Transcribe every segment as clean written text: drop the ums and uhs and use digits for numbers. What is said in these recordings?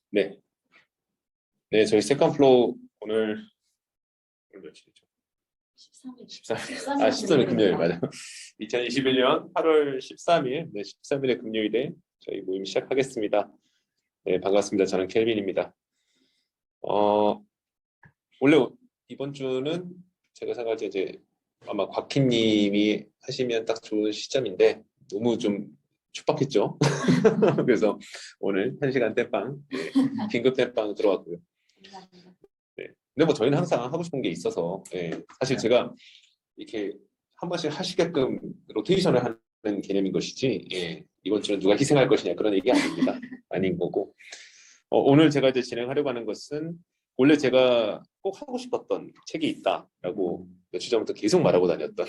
네, 네, 저희 세컨플로우 오늘 며칠이죠? 13일. 13일. 13일 금요일 맞아요. 2021년 8월 13일, 네, 13일의 금요일에 저희 모임 시작하겠습니다. 네, 반갑습니다. 저는 켈빈입니다. 원래 이번 주는 제가 생각할 때 이제 아마 곽희님이 하시면 딱 좋은 시점인데 너무 좀 촉박했죠. 그래서 오늘 1시간 땜빵, 네, 긴급 땜빵 들어왔고요. 감사합니다. 네. 근데 뭐 저희는 항상 하고 싶은 게 있어서 사실 제가 이렇게 한 번씩 하시게끔 로테이션을 하는 개념인 것이지 이번 주는 누가 희생할 것이냐 그런 얘기 아닙니다. 아닌 거고 오늘 제가 이제 진행하려고 하는 것은 원래 제가 꼭 하고 싶었던 책이 있다라고 몇 주 전부터 계속 말하고 다녔던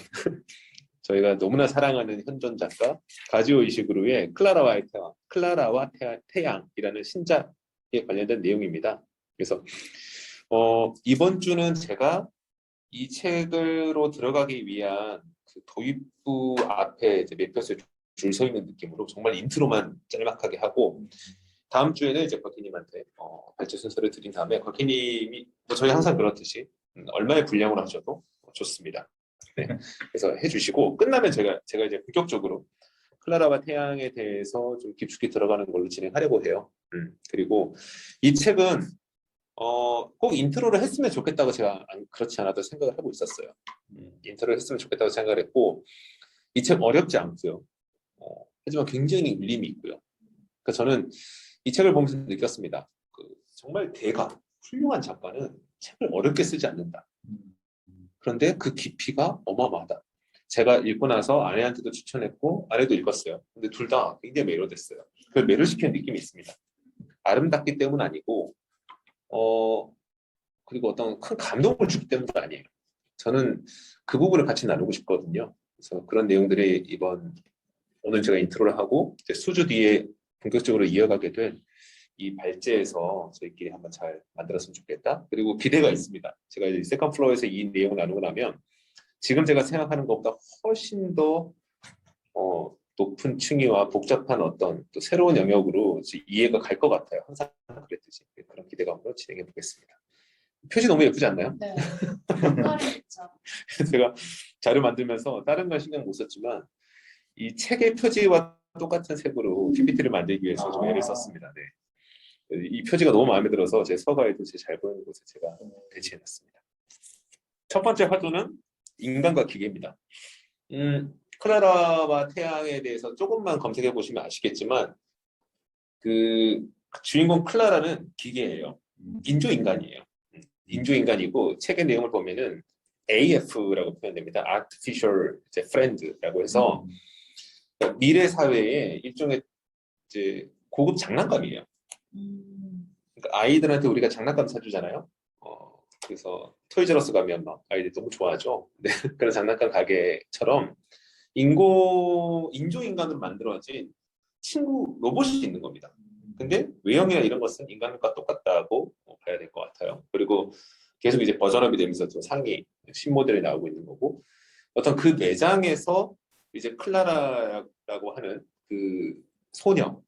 저희가 너무나 사랑하는 현존 작가 가지오 이시구루의 클라라와 태양이라는 신작에 관련된 내용입니다. 그래서 이번 주는 제가 이 책으로 들어가기 위한 그 도입부 앞에 이제 몇 페이지 줄 서 있는 느낌으로 정말 인트로만 짤막하게 하고 다음 주에는 이제 곽희님한테 발제 순서를 드린 다음에 곽희님이 뭐 저희 항상 그렇듯이 얼마의 분량으로 하셔도 좋습니다. 네, 그래서 해주시고 끝나면 제가 이제 본격적으로 클라라와 태양에 대해서 좀 깊숙이 들어가는 걸로 진행하려고 해요. 그리고 이 책은 꼭 인트로를 했으면 좋겠다고 제가 그렇지 않아도 생각을 하고 있었어요. 인트로를 했으면 좋겠다고 생각을 했고 이 책 어렵지 않고요. 하지만 굉장히 울림이 있고요. 그러니까 저는 이 책을 보면서 느꼈습니다. 정말 훌륭한 작가는 책을 어렵게 쓰지 않는다. 그런데 그 깊이가 어마어마하다. 제가 읽고 나서 아내한테도 추천했고 아내도 읽었어요. 근데 둘 다 굉장히 매료됐어요. 그 매료시키는 느낌이 있습니다. 아름답기 때문 아니고 그리고 어떤 큰 감동을 주기 때문도 아니에요. 저는 그 부분을 같이 나누고 싶거든요. 그래서 그런 내용들이 오늘 제가 인트로를 하고 이제 수주 뒤에 본격적으로 이어가게 된 이 발제에서 저희끼리 한번 잘 만들었으면 좋겠다. 그리고 기대가 있습니다. 제가 이제 세컨 플로어에서 이 내용을 나누고 나면 지금 제가 생각하는 것보다 훨씬 더 높은 층위와 복잡한 어떤 또 새로운 영역으로 이해가 갈 것 같아요. 항상 그랬듯이 그런 기대감으로 진행해 보겠습니다. 표지 너무 예쁘지 않나요? 네. 색깔이 좋죠. 제가 자료 만들면서 다른 건 신경 못 썼지만 이 책의 표지와 똑같은 색으로 PPT를 만들기 위해서 좀 애를 썼습니다. 네. 이 표지가 너무 마음에 들어서 제 서가에도 제 잘 보이는 곳에 제가 배치해놨습니다. 첫 번째 화두는 인간과 기계입니다. 클라라와 태양에 대해서 조금만 검색해 보시면 아시겠지만 그 주인공 클라라는 기계예요. 인조인간이에요. 인조인간이고 책의 내용을 보면은 AF라고 표현됩니다. Artificial Friend라고 해서 미래 사회의 일종의 이제 고급 장난감이에요. 그러니까 아이들한테 우리가 장난감 사주잖아요. 그래서 토이저러스 가면 막 아이들 너무 좋아하죠. 네, 그런 장난감 가게처럼 인조인간으로 만들어진 친구 로봇이 있는 겁니다. 근데 외형이나 이런 것은 인간과 똑같다고 봐야 될 것 같아요. 그리고 계속 이제 버전업이 되면서 좀 상위 신모델이 나오고 있는 거고 어떤 그 매장에서 이제 클라라라고 하는 그 소녀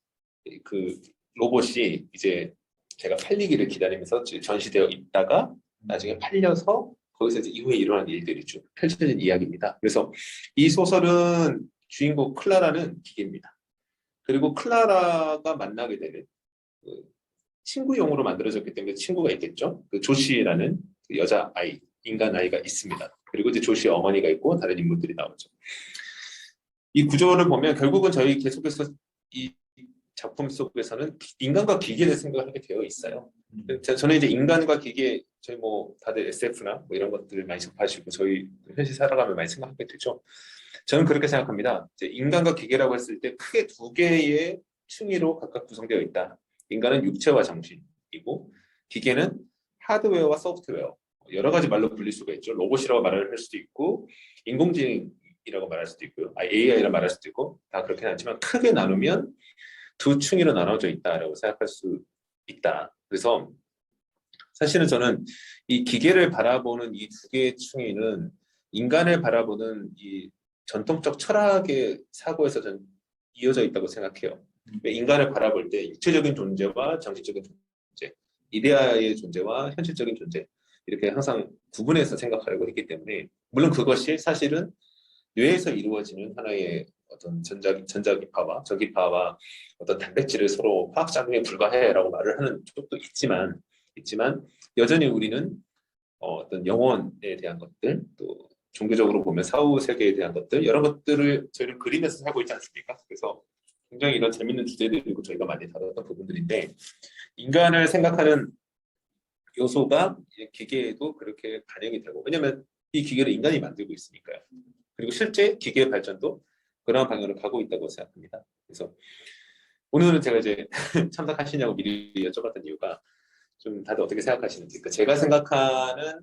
그 로봇이 이제 제가 팔리기를 기다리면서 전시되어 있다가 나중에 팔려서 거기서 이제 이후에 일어난 일들이 쭉 펼쳐진 이야기입니다. 그래서 이 소설은 주인공 클라라는 기계입니다. 그리고 클라라가 만나게 되는 그 친구용으로 만들어졌기 때문에 친구가 있겠죠. 그 조시라는 그 여자 아이, 인간 아이가 있습니다. 그리고 이제 조시의 어머니가 있고 다른 인물들이 나오죠. 이 구조를 보면 결국은 저희 계속해서 이 작품 속에서는 인간과 기계를 생각하게 되어 있어요. 저는 이제 인간과 기계, 저희 뭐 다들 SF나 뭐 이런 것들을 많이 접하시고 저희 현실 살아가면 많이 생각하게 되죠. 저는 그렇게 생각합니다. 이제 인간과 기계라고 했을 때 크게 두 개의 층위로 각각 구성되어 있다. 인간은 육체와 정신이고 기계는 하드웨어와 소프트웨어. 여러 가지 말로 불릴 수가 있죠. 로봇이라고 말을 할 수도 있고 인공지능이라고 말할 수도 있고요. AI라고 말할 수도 있고 다 그렇긴 하지만 크게 나누면 두 층위로 나눠져 있다라고 생각할 수 있다. 그래서 사실은 저는 이 기계를 바라보는 이 두 개의 층위는 인간을 바라보는 이 전통적 철학의 사고에서 전 이어져 있다고 생각해요. 인간을 바라볼 때 육체적인 존재와 정신적인 이데아의 존재와 현실적인 존재 이렇게 항상 구분해서 생각하려고 했기 때문에 물론 그것이 사실은 뇌에서 이루어지는 하나의 어떤 전자기파와 전기파와 어떤 단백질을 서로 화학작용에 불과해라고 말을 하는 쪽도 있지만 여전히 우리는 어떤 영혼에 대한 것들 또 종교적으로 보면 사후 세계에 대한 것들 이런 것들을 저희는 그리면서 살고 있지 않습니까? 그래서 굉장히 이런 재밌는 주제들이고 저희가 많이 다뤘던 부분들인데 인간을 생각하는 요소가 기계에도 그렇게 반영이 되고 왜냐하면 이 기계를 인간이 만들고 있으니까요. 그리고 실제 기계의 발전도 그러한 방향으로 가고 있다고 생각합니다. 그래서 오늘은 제가 이제 참석하시냐고 미리 여쭤봤던 이유가 좀 다들 어떻게 생각하시는지 그러니까 제가 생각하는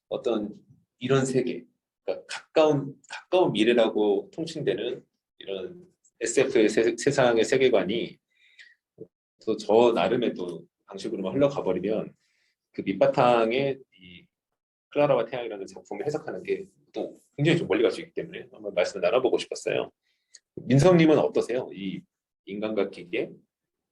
어떤 이런 세계 그러니까 가까운 미래라고 통칭되는 이런 SF의 세상의 세계관이 또 저 나름의 또 방식으로만 흘러가 버리면 그 밑바탕에 이 클라라와 태양이라는 작품을 해석하는 게 또 굉장히 좀 멀리 갈 수 있기 때문에 한번 말씀을 나눠보고 싶었어요. 민성님은 어떠세요? 이 인간과 기계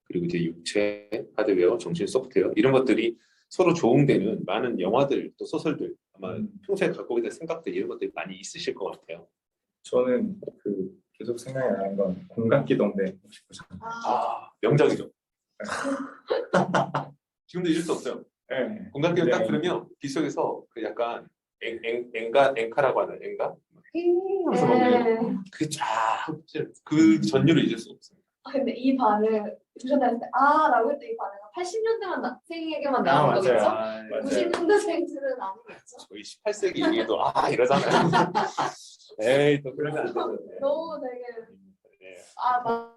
그리고 이제 육체, 하드웨어, 정신, 소프트웨어 이런 것들이 서로 조응되는 많은 영화들 또 소설들 아마 평소에 갖고 계신 생각들 이런 것들이 많이 있으실 것 같아요. 저는 그 계속 생각이 나는 건 공각기동대 혹시 보셨나요? 명작이죠. 지금도 잊을 수 없어요. 네. 공각기를 딱 네. 들으면 빗속에서 그 약간 엥가라고 하는 엥가? 하면서 네. 그 전율을 잊을 수 없어요. 근데 이 반응 보셨나요? 라고 했더니 이 반응은 80년대만 생에게만 나오는 거겠죠? 맞아요. 90년대생들은 아니겠죠? 저희 18세기 이후에도 이러잖아요. 에이 또 그러면 안 되는데. 너무 되게 네.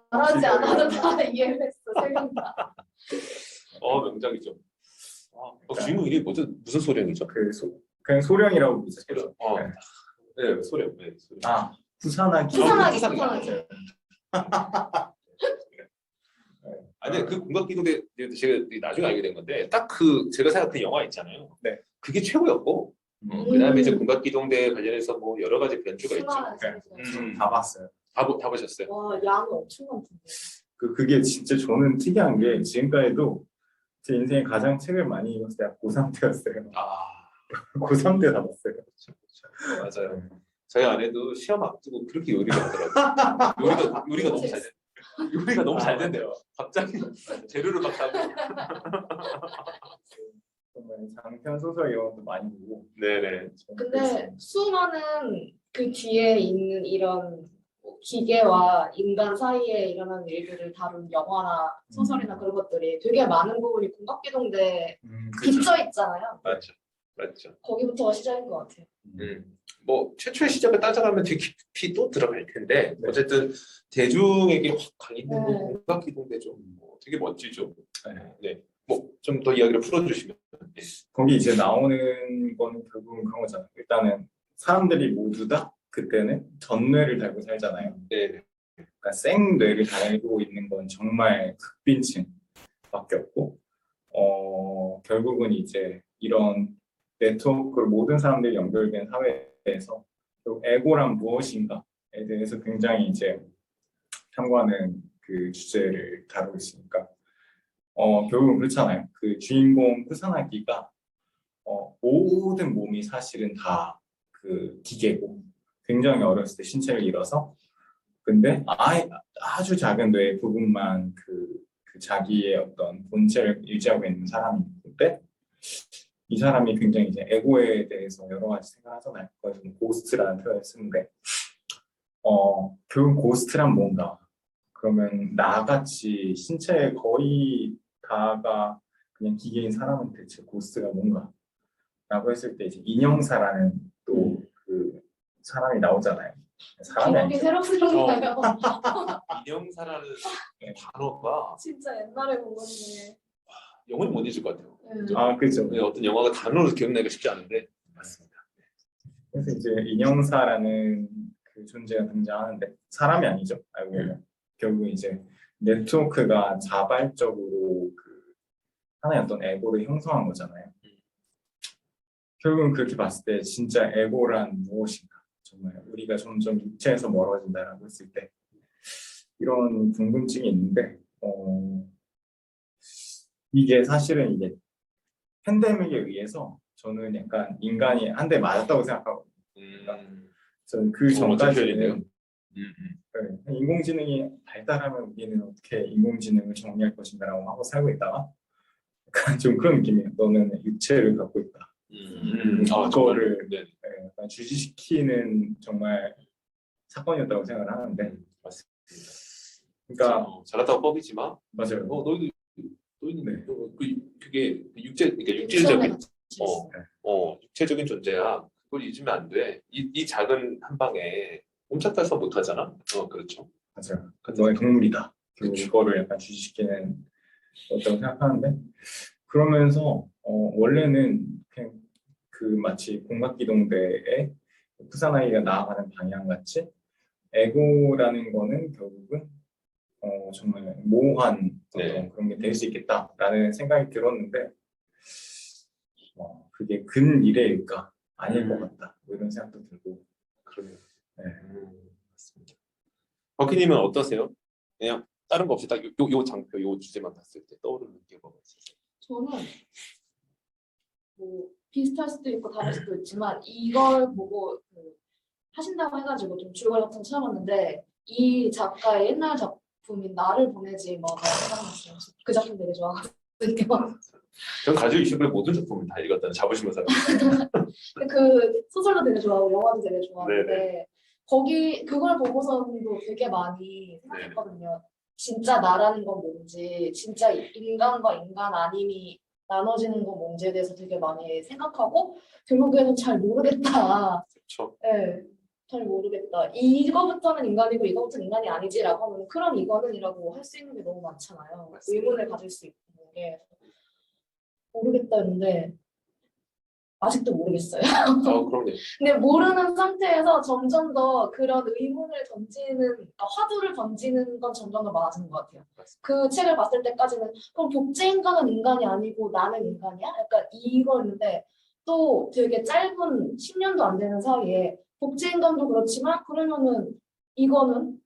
말하지 않아도 다 이해했어 세명 다. 명작이죠. 주인공 이름이 무슨 소령이죠? 그냥 소령이라고 부르죠. 네, 소령. 네, 소령. 부산하기. 부산하기. 아니 그 공각기동대 제가 나중에 알게 된 건데 딱 제가 생각한 영화 있잖아요. 네. 그게 최고였고 그다음에 이제 공각기동대 관련해서 뭐 여러 가지 변주가 있죠. 다 봤어요. 다 보셨어요? 와 양이 엄청 많던데. 그게 진짜 저는 특이한 게 지금까지도 제 인생에 가장 책을 많이 읽었을 때가 고3 때였어요. 고3 때 다 봤어요. 그렇죠. 맞아요. 저희 아내도 시험 앞두고 그렇게 요리를 하더라고요. 요리가 너무 잘 돼. 요리가 너무 잘 된대요. 갑자기 재료를 막 사고. 정말 장편 소설 이런 것도 많이 보고. 네네. 근데 수많은 그 뒤에 있는 이런 기계와 인간 사이에 일어나는 일들을 다룬 영화나 소설이나 그런 것들이 되게 많은 부분이 공각기동대에 깃져 있잖아요. 맞죠. 거기부터가 시작인 것 같아요. 뭐 최초의 시작을 따져가면 되게 깊이 또 들어갈 텐데 어쨌든 대중에게 확 강의된 공각기동대 좀 되게 멋지죠. 네. 뭐 좀 더 이야기를 풀어주시면. 거기 이제 나오는 거는 결국은 그런 거잖아요. 일단은 사람들이 모두 다 그때는 전뇌를 달고 살잖아요. 네. 그러니까 생뇌를 달고 있는 건 정말 극빈층밖에 없고 결국은 이제 이런 네트워크로 모든 사람들이 연결된 사회에서 에고란 무엇인가에 대해서 굉장히 이제 탐구하는 그 주제를 다루고 있으니까 결국은 그렇잖아요. 그 주인공 쿠사나기가 모든 몸이 사실은 다 그 기계고 굉장히 어렸을 때 신체를 잃어서 근데 아주 작은 뇌 부분만 그 자기의 어떤 본체를 유지하고 있는 사람인데 이 사람이 굉장히 이제 에고에 대해서 여러 가지 생각하잖아요. 그래서 고스트라는 표현을 쓰는데 결국 고스트란 뭔가? 그러면 나같이 신체의 거의 다가 그냥 기계인 사람은 대체 고스트가 뭔가? 라고 했을 때 이제 인형사라는 또 그 사람이 나오잖아요. 사람이 기억이 아니죠. 새록새록나요. 인형사라는 단어가 진짜 옛날에 본 건데. 영원히 못 잊을 것 같아요. 그렇죠. 어떤 영화가 단어로 기억나기가 쉽지 않은데 맞습니다. 그래서 이제 인형사라는 그 존재가 등장하는데 사람이 아니죠. 알고 보면 결국 이제 네트워크가 자발적으로 그 하나의 어떤 에고를 형성한 거잖아요. 결국은 그렇게 봤을 때 진짜 에고란 무엇인가? 정말 우리가 점점 육체에서 멀어진다라고 했을 때 이런 궁금증이 있는데 이게 사실은 이게 팬데믹에 의해서 저는 약간 인간이 한 대 맞았다고 생각하고 저는 그 멋진 전까지는 표현이네요. 네, 인공지능이 발달하면 우리는 어떻게 인공지능을 정리할 것인가라고 하고 살고 있다가 약간 좀 그런 느낌이에요. 너는 육체를 갖고 있다. 아, 그거를 네, 네, 약간 주지시키는 정말 사건이었다고 생각을 하는데 맞습니다. 그러니까 잘났다고 뻑이지만, 맞아요. 너희는 네. 그게 그러니까 육체적인 육체적인 존재야. 그걸 잊으면 안 돼. 이 작은 한 방에 옴짝달싹 못 하잖아. 그렇죠. 맞아요. 너의 동물이다. 그리고 그쵸. 그거를 약간 주지시키는 거라고 생각하는데 그러면서 원래는 그냥 그 마치 공각기동대에 푸사나기가 나아가는 방향 같이 에고라는 거는 결국은 정말 모호한 어떤 네. 그런 게 될 수 있겠다라는 생각이 들었는데 그게 근미래일까 아닐 것 같다 뭐 이런 생각도 들고 그러네요. 네. 맞습니다. 버키님은 어떠세요? 그냥 다른 거 없이 딱 요 장표, 요 주제만 봤을 때 떠오르는 게 뭐가 있어요? 저는 뭐 비슷할 수도 있고 다를 수도 있지만 이걸 보고 하신다고 해가지고 좀 줄거리 같은 거 찾아봤는데 이 작가의 옛날 작품인 나를 보내지 마가 생각났어요. 그 작품 되게 좋아하거든요. 전 가지고 이슈의 모든 작품을 다 읽었다는 자부심을 사요. 그 소설도 되게 좋아하고 영화도 되게 좋아하는데 네네. 거기 그걸 보고서도 되게 많이 생각했거든요. 진짜 나라는 건 뭔지, 진짜 인간과 인간 아님이 나눠지는 건 뭔지에 대해서 되게 많이 생각하고 결국에는 잘 모르겠다. 그렇죠. 네, 잘 모르겠다. 이거부터는 인간이고 이거부터는 인간이 아니지라고 하면 그럼 이거는이라고 할 수 있는 게 너무 많잖아요. 맞습니다. 의문을 가질 수 있는 게 모르겠다는데 아직도 모르겠어요. 그럼요. 근데 모르는 상태에서 점점 더 그런 의문을 던지는, 그러니까 화두를 던지는 건 점점 더 많아지는 것 같아요. 그 책을 봤을 때까지는 그럼 복제인간은 인간이 아니고 나는 인간이야? 약간 이거였는데 또 되게 짧은 10년도 안 되는 사이에 복제인간도 그렇지만 그러면은 이거는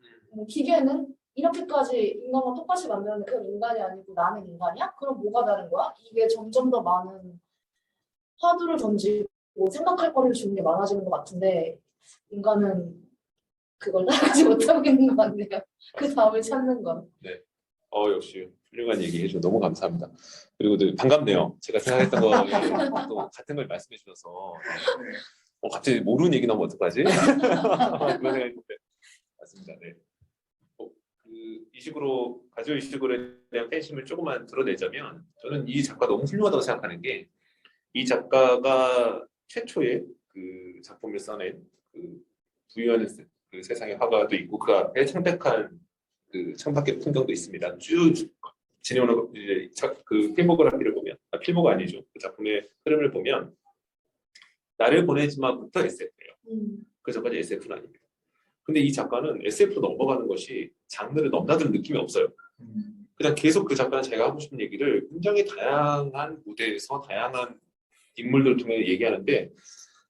기계는 이렇게까지 인간과 똑같이 만드는데 그건 인간이 아니고 나는 인간이야? 그럼 뭐가 다른 거야? 이게 점점 더 많은 화두를 던지고 생각할 거리를 주는 게 많아지는 것 같은데 인간은 그걸 따라가지 못하고 있는 것 같네요. 그 답을 찾는 건. 역시 훌륭한 얘기 해주셔서 너무 감사합니다. 그리고 또 반갑네요. 제가 생각했던 거 또 같은 걸 말씀해 주셔서 갑자기 모르는 얘기 나오면 어떡하지? 그런 생각이 드는데 맞습니다. 네. 이 식으로 가지오 이식으로에 대한 팬심을 조금만 드러내자면 저는 이 작가 너무 훌륭하다고 생각하는 게 이 작가가 최초의 그 작품을 써낸 그 부유한 그 세상의 화가도 있고 그 앞에 창백한 그 창밖의 풍경도 있습니다. 쭉 진행하는 이제 그 필모그래피를 보면 필모가 아니죠. 그 작품의 흐름을 보면 나를 보내지 마부터 SF예요. 그 전까지 SF는 아닙니다. 근데 이 작가는 SF로 넘어가는 것이 장르를 넘나드는 느낌이 없어요. 그냥 계속 그 작가는 자기가 하고 싶은 얘기를 굉장히 다양한 무대에서 다양한 인물들을 통해 얘기하는데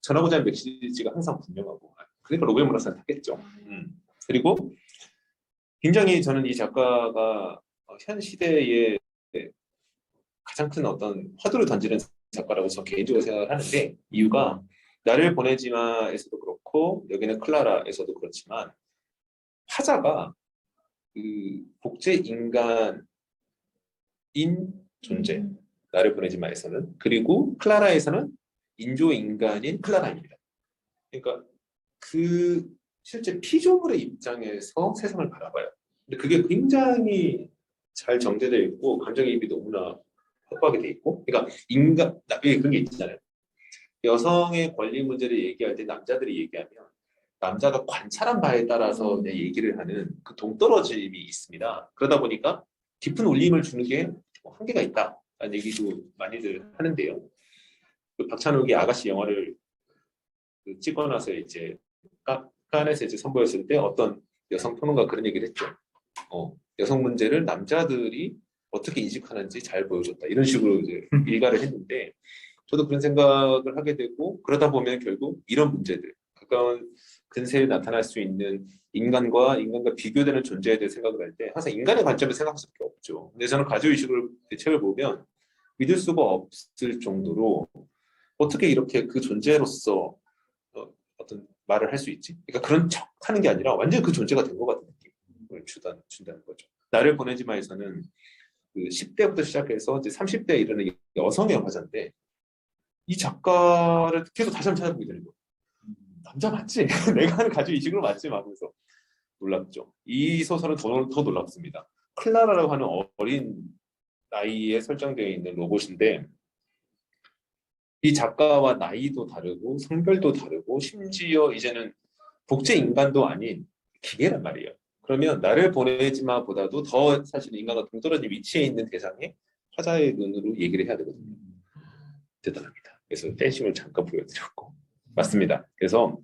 전하고자 하는 메시지가 항상 분명하고 그러니까 로베 모라사는 하겠죠. 그리고 굉장히 저는 이 작가가 현 시대에 가장 큰 어떤 화두를 던지는 작가라고 저는 개인적으로 생각을 하는데 이유가 나를 보내지 마에서도 그렇고 여기는 클라라에서도 그렇지만 화자가 그 복제 인간인 존재 나를 보내지 마에서는 그리고 클라라에서는 인조 인간인 클라라입니다. 그러니까 그 실제 피조물의 입장에서 세상을 바라봐요. 근데 그게 굉장히 잘 정제되어 있고 감정이입이 너무나 확고하게 돼 있고 그러니까 그런 게 있잖아요. 여성의 권리 문제를 얘기할 때 남자들이 얘기하면 남자가 관찰한 바에 따라서 얘기를 하는 그 동떨어짐이 있습니다. 그러다 보니까 깊은 울림을 주는 게 한계가 있다라는 얘기도 많이들 하는데요. 그 박찬욱이 아가씨 영화를 찍고 나서 이제 칸에서 이제 선보였을 때 어떤 여성 평론가 그런 얘기를 했죠. 여성 문제를 남자들이 어떻게 인식하는지 잘 보여줬다. 이런 식으로 이제 일가를 했는데 저도 그런 생각을 하게 되고 그러다 보면 결국 이런 문제들 가까운 근세에 나타날 수 있는 인간과 비교되는 존재에 대해 생각을 할 때 항상 인간의 관점에서 생각할 수밖에 없죠. 근데 저는 가족의식을 책을 보면 믿을 수가 없을 정도로 어떻게 이렇게 그 존재로서 어떤 말을 할 수 있지? 그러니까 그런 척 하는 게 아니라 완전히 그 존재가 된 것 같은 느낌을 준다는 거죠. 나를 보내지 마에서는 그 10대부터 시작해서 이제 30대에 이르는 여성의 화자인데 이 작가를 계속 다시 한번 찾아보게 되는 거예요. 남자 맞지? 내가 하는 가족의식으로 맞지? 막 그래서 놀랍죠. 이 소설은 더 놀랍습니다. 클라라라고 하는 어린 나이에 설정되어 있는 로봇인데 이 작가와 나이도 다르고 성별도 다르고 심지어 이제는 복제 인간도 아닌 기계란 말이에요. 그러면 나를 보내지 마보다도 더 사실 인간과 동떨어진 위치에 있는 대상에 화자의 눈으로 얘기를 해야 되거든요. 대단합니다. 그래서 팬심을 잠깐 보여드렸고 맞습니다. 그래서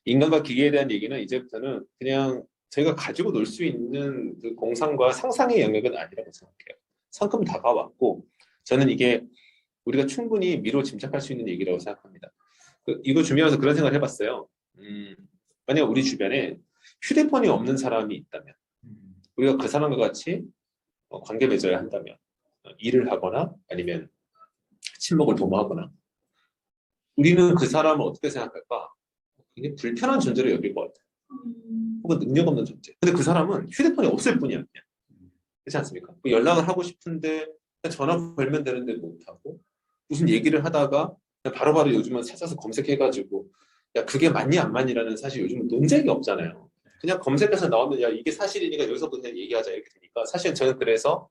인간과 기계에 대한 얘기는 이제부터는 그냥 저희가 가지고 놀 수 있는 그 공상과 상상의 영역은 아니라고 생각해요. 성큼 다가왔고 저는 이게 우리가 충분히 미로 짐작할 수 있는 얘기라고 생각합니다. 이거 준비하면서 그런 생각을 해봤어요. 만약 우리 주변에 휴대폰이 없는 사람이 있다면 우리가 그 사람과 같이 관계 맺어야 한다면 일을 하거나 아니면 친목을 도모하거나 우리는 그 사람을 어떻게 생각할까? 굉장히 불편한 존재로 여길 것 같아요. 혹은 능력 없는 존재. 근데 그 사람은 휴대폰이 없을 뿐이야. 그냥. 그렇지 않습니까? 뭐 연락을 하고 싶은데 전화 걸면 되는데 못하고 무슨 얘기를 하다가 바로바로 요즘은 찾아서 검색해가지고 야 그게 맞니 안 맞니라는 사실 요즘은 논쟁이 없잖아요. 그냥 검색해서 나오면 야 이게 사실이니까 여기서부터 그냥 얘기하자 이렇게 되니까 사실은 저는 그래서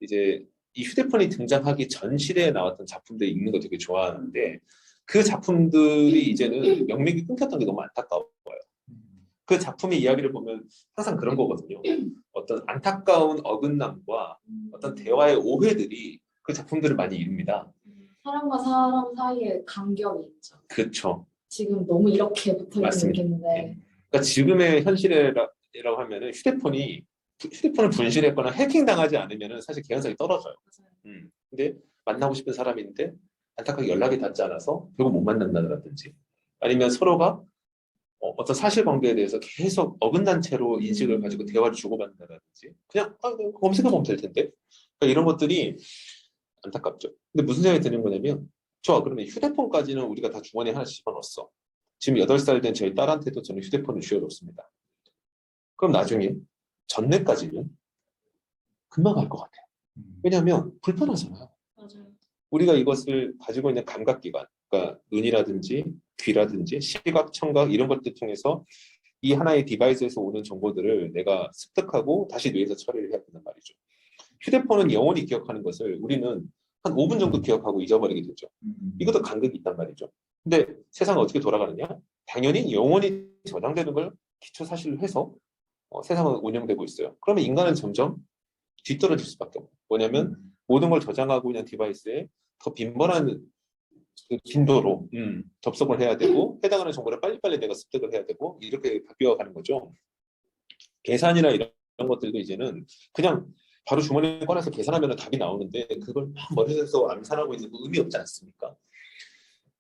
이제 이 휴대폰이 등장하기 전 시대에 나왔던 작품들 읽는 거 되게 좋아하는데 그 작품들이 이제는 명맥이 끊겼던 게 너무 안타까워요. 그 작품의 이야기를 보면 항상 그런 거거든요. 어떤 안타까운 어긋남과 어떤 대화의 오해들이 그 작품들을 많이 이룹니다. 사람과 사람 사이에 간격이 있죠. 그렇죠. 지금 너무 이렇게 붙어 있는 맞습니다. 느낌인데 그러니까 지금의 현실이라고 하면은 휴대폰을 분실했거나 해킹당하지 않으면은 사실 개연성이 떨어져요. 근데 만나고 싶은 사람인데 안타깝게 연락이 닿지 않아서 결국 못 만난다든지 아니면 서로가 어떤 사실관계에 대해서 계속 어긋난 채로 인식을 가지고 대화를 주고받는다든지 그냥 검색해보면 될 텐데 그러니까 이런 것들이 안타깝죠. 근데 무슨 생각이 드는 거냐면 좋아 그러면 휴대폰까지는 우리가 다 주머니에 하나씩 집어넣었어. 지금 8살 된 저희 딸한테도 저는 휴대폰을 쥐어줬습니다. 그럼 나중에 전내까지는 금방 갈 것 같아요. 왜냐하면 불편하잖아요. 맞아요. 우리가 이것을 가지고 있는 감각기관, 그러니까 눈이라든지 귀라든지 시각, 청각 이런 것들 통해서 이 하나의 디바이스에서 오는 정보들을 내가 습득하고 다시 뇌에서 처리를 해야 된단 말이죠. 휴대폰은 영원히 기억하는 것을 우리는 한 5분 정도 기억하고 잊어버리게 되죠. 이것도 간극이 있단 말이죠. 근데 세상은 어떻게 돌아가느냐? 당연히 영원히 저장되는 걸 기초사실로 해서 세상은 운영되고 있어요. 그러면 인간은 점점 뒤떨어질 수밖에 없고 뭐냐면 모든 걸 저장하고 있는 디바이스에 더 빈번한 그 빈도로 접속을 해야 되고 해당하는 정보를 빨리빨리 내가 습득을 해야 되고 이렇게 바뀌어가는 거죠. 계산이나 이런 것들도 이제는 그냥 바로 주머니에 꺼내서 계산하면 답이 나오는데 그걸 막 머릿속에서 암산하고 있는 거 의미 없지 않습니까?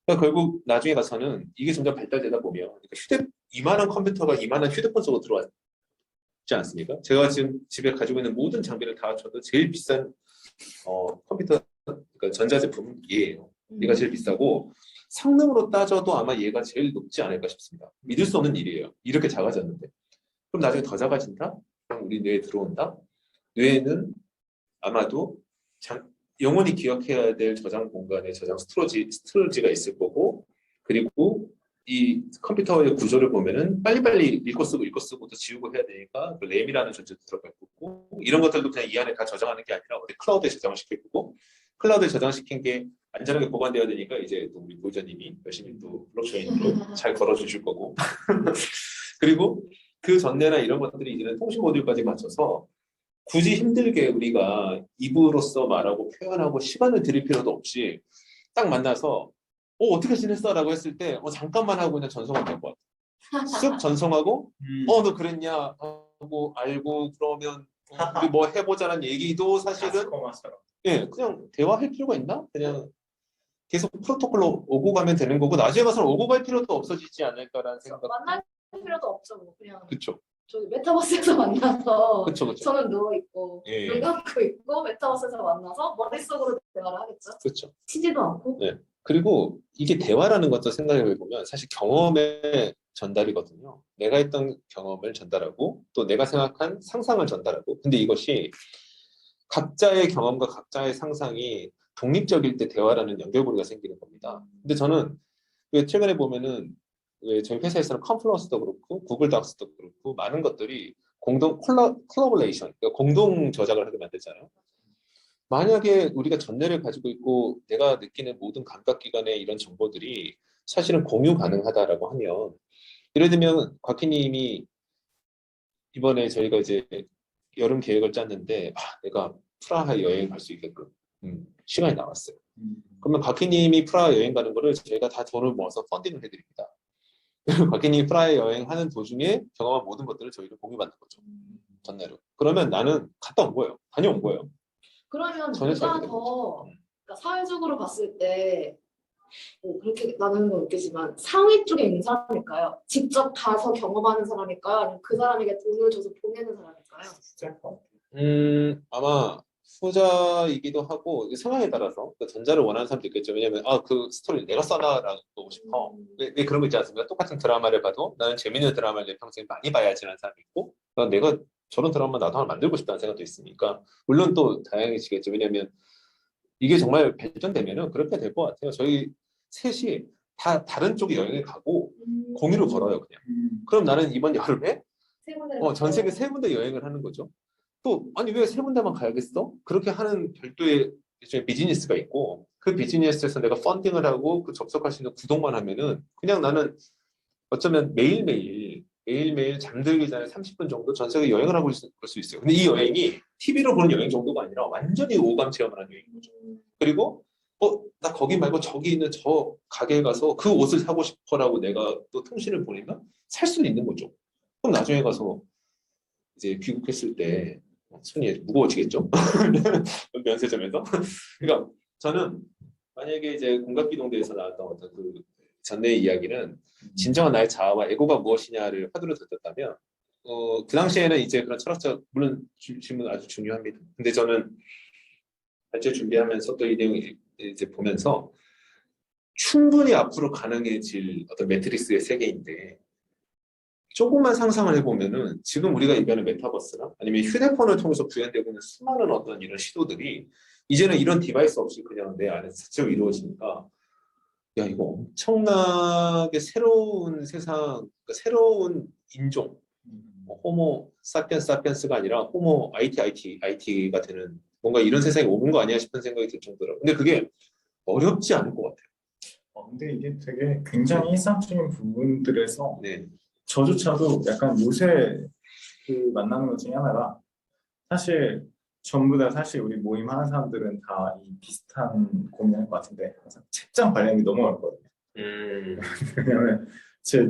그러니까 결국 나중에 가서는 이게 점점 발달되다 보면 그러니까 이만한 컴퓨터가 이만한 휴대폰 속으로 들어왔지 않습니까? 제가 지금 집에 가지고 있는 모든 장비를 다 합쳐도 제일 비싼 컴퓨터 그러니까 전자제품은 얘예요. 얘가 제일 비싸고 성능으로 따져도 아마 얘가 제일 높지 않을까 싶습니다. 믿을 수 없는 일이에요. 이렇게 작아졌는데. 그럼 나중에 더 작아진다? 그럼 우리 뇌에 들어온다? 뇌에는 아마도 영원히 기억해야 될 저장 공간에 저장 스토리지가 있을 거고 그리고 이 컴퓨터의 구조를 보면은 빨리빨리 읽고 쓰고 또 지우고 해야 되니까 그 램이라는 존재도 들어가 있고 이런 것들도 그냥 이 안에 다 저장하는 게 아니라 어디 클라우드에 저장을 시킬 거고 클라우드에 저장시킨 게 안전하게 보관되어야 되니까 이제 또 우리 보유자님이 열심히 또 블록체인으로 잘 걸어주실 거고 그리고 그 전내나 이런 것들이 이제는 통신 모듈까지 맞춰서 굳이 힘들게 우리가 입으로써 말하고 표현하고 시간을 들일 필요도 없이 딱 만나서 어떻게 지냈어? 라고 했을 때 잠깐만 하고 그냥 전송하면 될 것 같아. 쓱 전송하고 너 그랬냐 하고 알고 그러면 우리 뭐 해보자는 얘기도 사실은 예, 그냥 대화할 필요가 있나? 그냥 계속 프로토콜로 오고 가면 되는 거고 나중에 가서는 오고 갈 필요도 없어지지 않을까라는 생각. 만날 필요도 없죠. 뭐 그냥 그쵸. 저기 메타버스에서 만나서 그쵸. 저는 누워 있고 예. 눈 감고 있고 메타버스에서 만나서 머릿속으로 대화를 하겠죠. 그쵸. 치지도 않고. 네. 그리고 이게 대화라는 것도 생각해 보면 사실 경험의 전달이거든요. 내가 했던 경험을 전달하고 또 내가 생각한 상상을 전달하고. 근데 이것이 각자의 경험과 각자의 상상이 독립적일 때 대화라는 연결고리가 생기는 겁니다. 근데 저는 왜 최근에 보면은 왜 저희 회사에서는 컴플러스도 그렇고 구글 닥스도 그렇고 많은 것들이 공동 콜라보레이션, 그러니까 공동 저작을 하게 만들잖아요. 만약에 우리가 전례를 가지고 있고 내가 느끼는 모든 감각기관의 이런 정보들이 사실은 공유 가능하다라고 하면 예를 들면 곽희님이 이번에 저희가 이제 여름 계획을 짰는데 내가 프라하 여행 갈 수 있게끔 시간이 나왔어요. 그러면 곽희님이 프라하 여행 가는 거를 저희가 다 돈을 모아서 펀딩을 해드립니다. 곽희님이 프라하 여행하는 도중에 경험한 모든 것들을 저희가 공유받는 거죠. 전례로. 그러면 나는 갔다 온 거예요. 다녀온 거예요. 그러면 전혀 누가 차이가 더 그러니까 사회적으로 봤을 때 뭐 그렇게 나누는 건 없겠지만 상위 쪽에 있는 사람일까요? 직접 가서 경험하는 사람일까요? 아니면 그 사람에게 돈을 줘서 보내는 사람일까요? 아마 후자이기도 하고 이게 상황에 따라서 그 전자를 원하는 사람도 있겠죠. 왜냐면 그 스토리를 내가 써나라고 싶어. 왜 그런 거 있지 않습니까? 똑같은 드라마를 봐도 나는 재밌는 드라마를 내 평생에 많이 봐야지 하는 사람이 있고 내가 저런 드라마 나도 하나 만들고 싶다는 생각도 있으니까 물론 또 다양해지겠죠. 왜냐면 이게 정말 발전되면은 그렇게 될 것 같아요. 저희 셋이 다 다른 쪽에 여행을 가고 공유를 걸어요, 그냥. 그럼 나는 이번 여름에 세 군데 전 세계 세 군데 여행을 하는 거죠. 또 아니 왜 세 군데만 가야겠어? 그렇게 하는 별도의 일종의 비즈니스가 있고 그 비즈니스에서 내가 펀딩을 하고 그 접속할 수 있는 구독만 하면은 그냥 나는 어쩌면 매일매일 잠들기 전에 30분 정도 전 세계 여행을 하고 있을 수 있어요. 근데 이 여행이 TV로 보는 여행 정도가 아니라 완전히 오감 체험을 하는 여행인 거죠. 그리고 나 거기 말고 저기 있는 저 가게에 가서 그 옷을 사고 싶어라고 내가 또 통신을 보내면 살 수는 있는 거죠. 그럼 나중에 가서 이제 귀국했을 때 손이 무거워지겠죠? 면세점에서. 그러니까 저는 만약에 이제 공각기동대에서 나왔던 어떤 그 전내의 이야기는 진정한 나의 자아와 에고가 무엇이냐를 화두로 던졌다면 그 당시에는 이제 그런 철학적 물론 질문 아주 중요합니다. 근데 저는 발제 준비하면서 또 이 내용을 이제 보면서 충분히 앞으로 가능해질 어떤 매트릭스의 세계인데 조금만 상상을 해보면은 지금 우리가 얘기하는 메타버스나 아니면 휴대폰을 통해서 구현되고 있는 수많은 어떤 이런 시도들이 이제는 이런 디바이스 없이 그냥 내 안에서 자체로 이루어지니까 야 이거 엄청나게 새로운 세상, 그러니까 새로운 인종 호모 사피엔스가 아니라 호모 IT가 되는 뭔가 이런 세상이 오는 거 아니야 싶은 생각이 들 정도로 근데 그게 어렵지 않을 것 같아요. 근데 이게 되게 굉장히 일상적인 부분들에서 네. 저조차도 약간 요새 그 만나는 것 중에 하나가 사실 전부 다 사실 우리 모임 하는 사람들은 다 이 비슷한 고민할 것 같은데 항상 책장 관련이 너무 어렵거든요. 왜냐면 제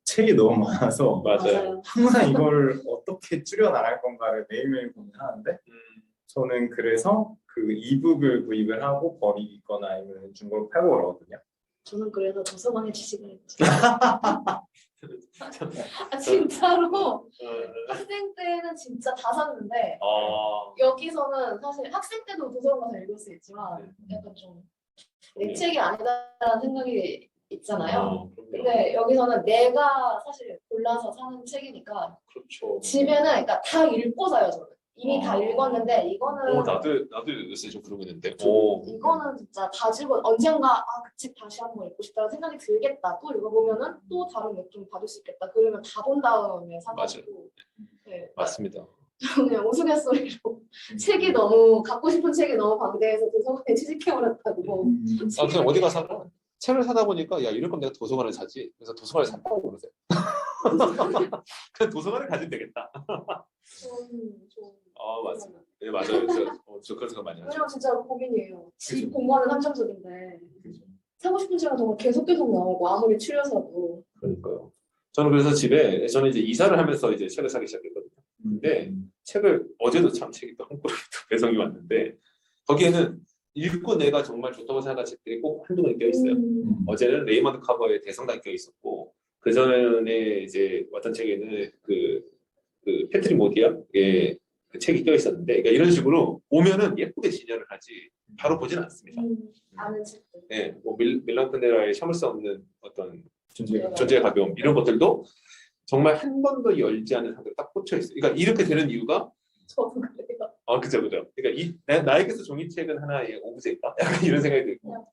책이 너무 많아서 맞아요. 항상 이걸 어떻게 줄여 나갈 건가를 매일매일 고민하는데 저는 그래서 그 이북을 구입을 하고 버리거나 아니면 중고로 팔고 그러거든요. 저는 그래서 도서관에 취직을 했죠. 진짜로 학생 때는 진짜 다 샀는데 여기서는 사실 학생 때도 도서관 가서 읽을 수 있지만 약간 좀 내 책이 아니다라는 생각이 있잖아요. 근데 여기서는 내가 사실 골라서 사는 책이니까 그렇죠. 집에는 그러니까 다 읽고 사요. 저는 이미 다 읽었는데 이거는 나도 요새 좀 그러고 있는데 이거는 진짜 다지고 언젠가 그 책 다시 한번 읽고 싶다는 생각이 들겠다. 또 읽어보면은 또 다른 것 좀 받을 수 있겠다. 그러면 다 본 다음에 사가지고 네, 맞습니다. 그냥 우스갯소리로 책이 너무 갖고 싶은 책이 너무 방대해서 도서관에 취직해버렸다고. 그냥 어디 가서 책을 사다 보니까 야 이럴 거면 내가 도서관을 사지. 그래서 도서관을 샀다고 그러세요. 그냥 도서관을 가지면 되겠다. 맞습니다. 네 맞아요. 저 그런 생각 많이 하죠. 왜냐면 진짜 고민이에요. 집 공부하는 한정적인데 사고 싶은 책은 정말 계속 나오고 아무리 추려서도. 그러니까요. 저는 그래서 저는 이제 이사를 하면서 이제 책을 사기 시작했거든요. 근데 책을 어제도 참 책이 또 한 꼬리 배송이 왔는데 거기에는 읽고 내가 정말 좋다고 생각한 책들이 꼭 한두 권 껴있어요. 어제는 레이먼드 카버의 대성당 껴있었고 그 전에 이제 어떤 책에는 그 패트릭 모디아의 그 책이 껴있었는데 그러니까 이런 식으로 오면은 예쁘게 진열을 하지 바로 보지는 않습니다. 아는 책들. 네, 뭐 밀란 쿤데라의 참을 수 없는 어떤 존재가 존재의 가벼움 이런 것들도 정말 한 번도 열지 않은 상태로 딱 꽂혀 있어요. 그러니까 이렇게 되는 이유가 저도 그래요. 그죠. 그러니까 나에게서 종이책은 하나의 오브제일까? 약간 이런 생각이 들고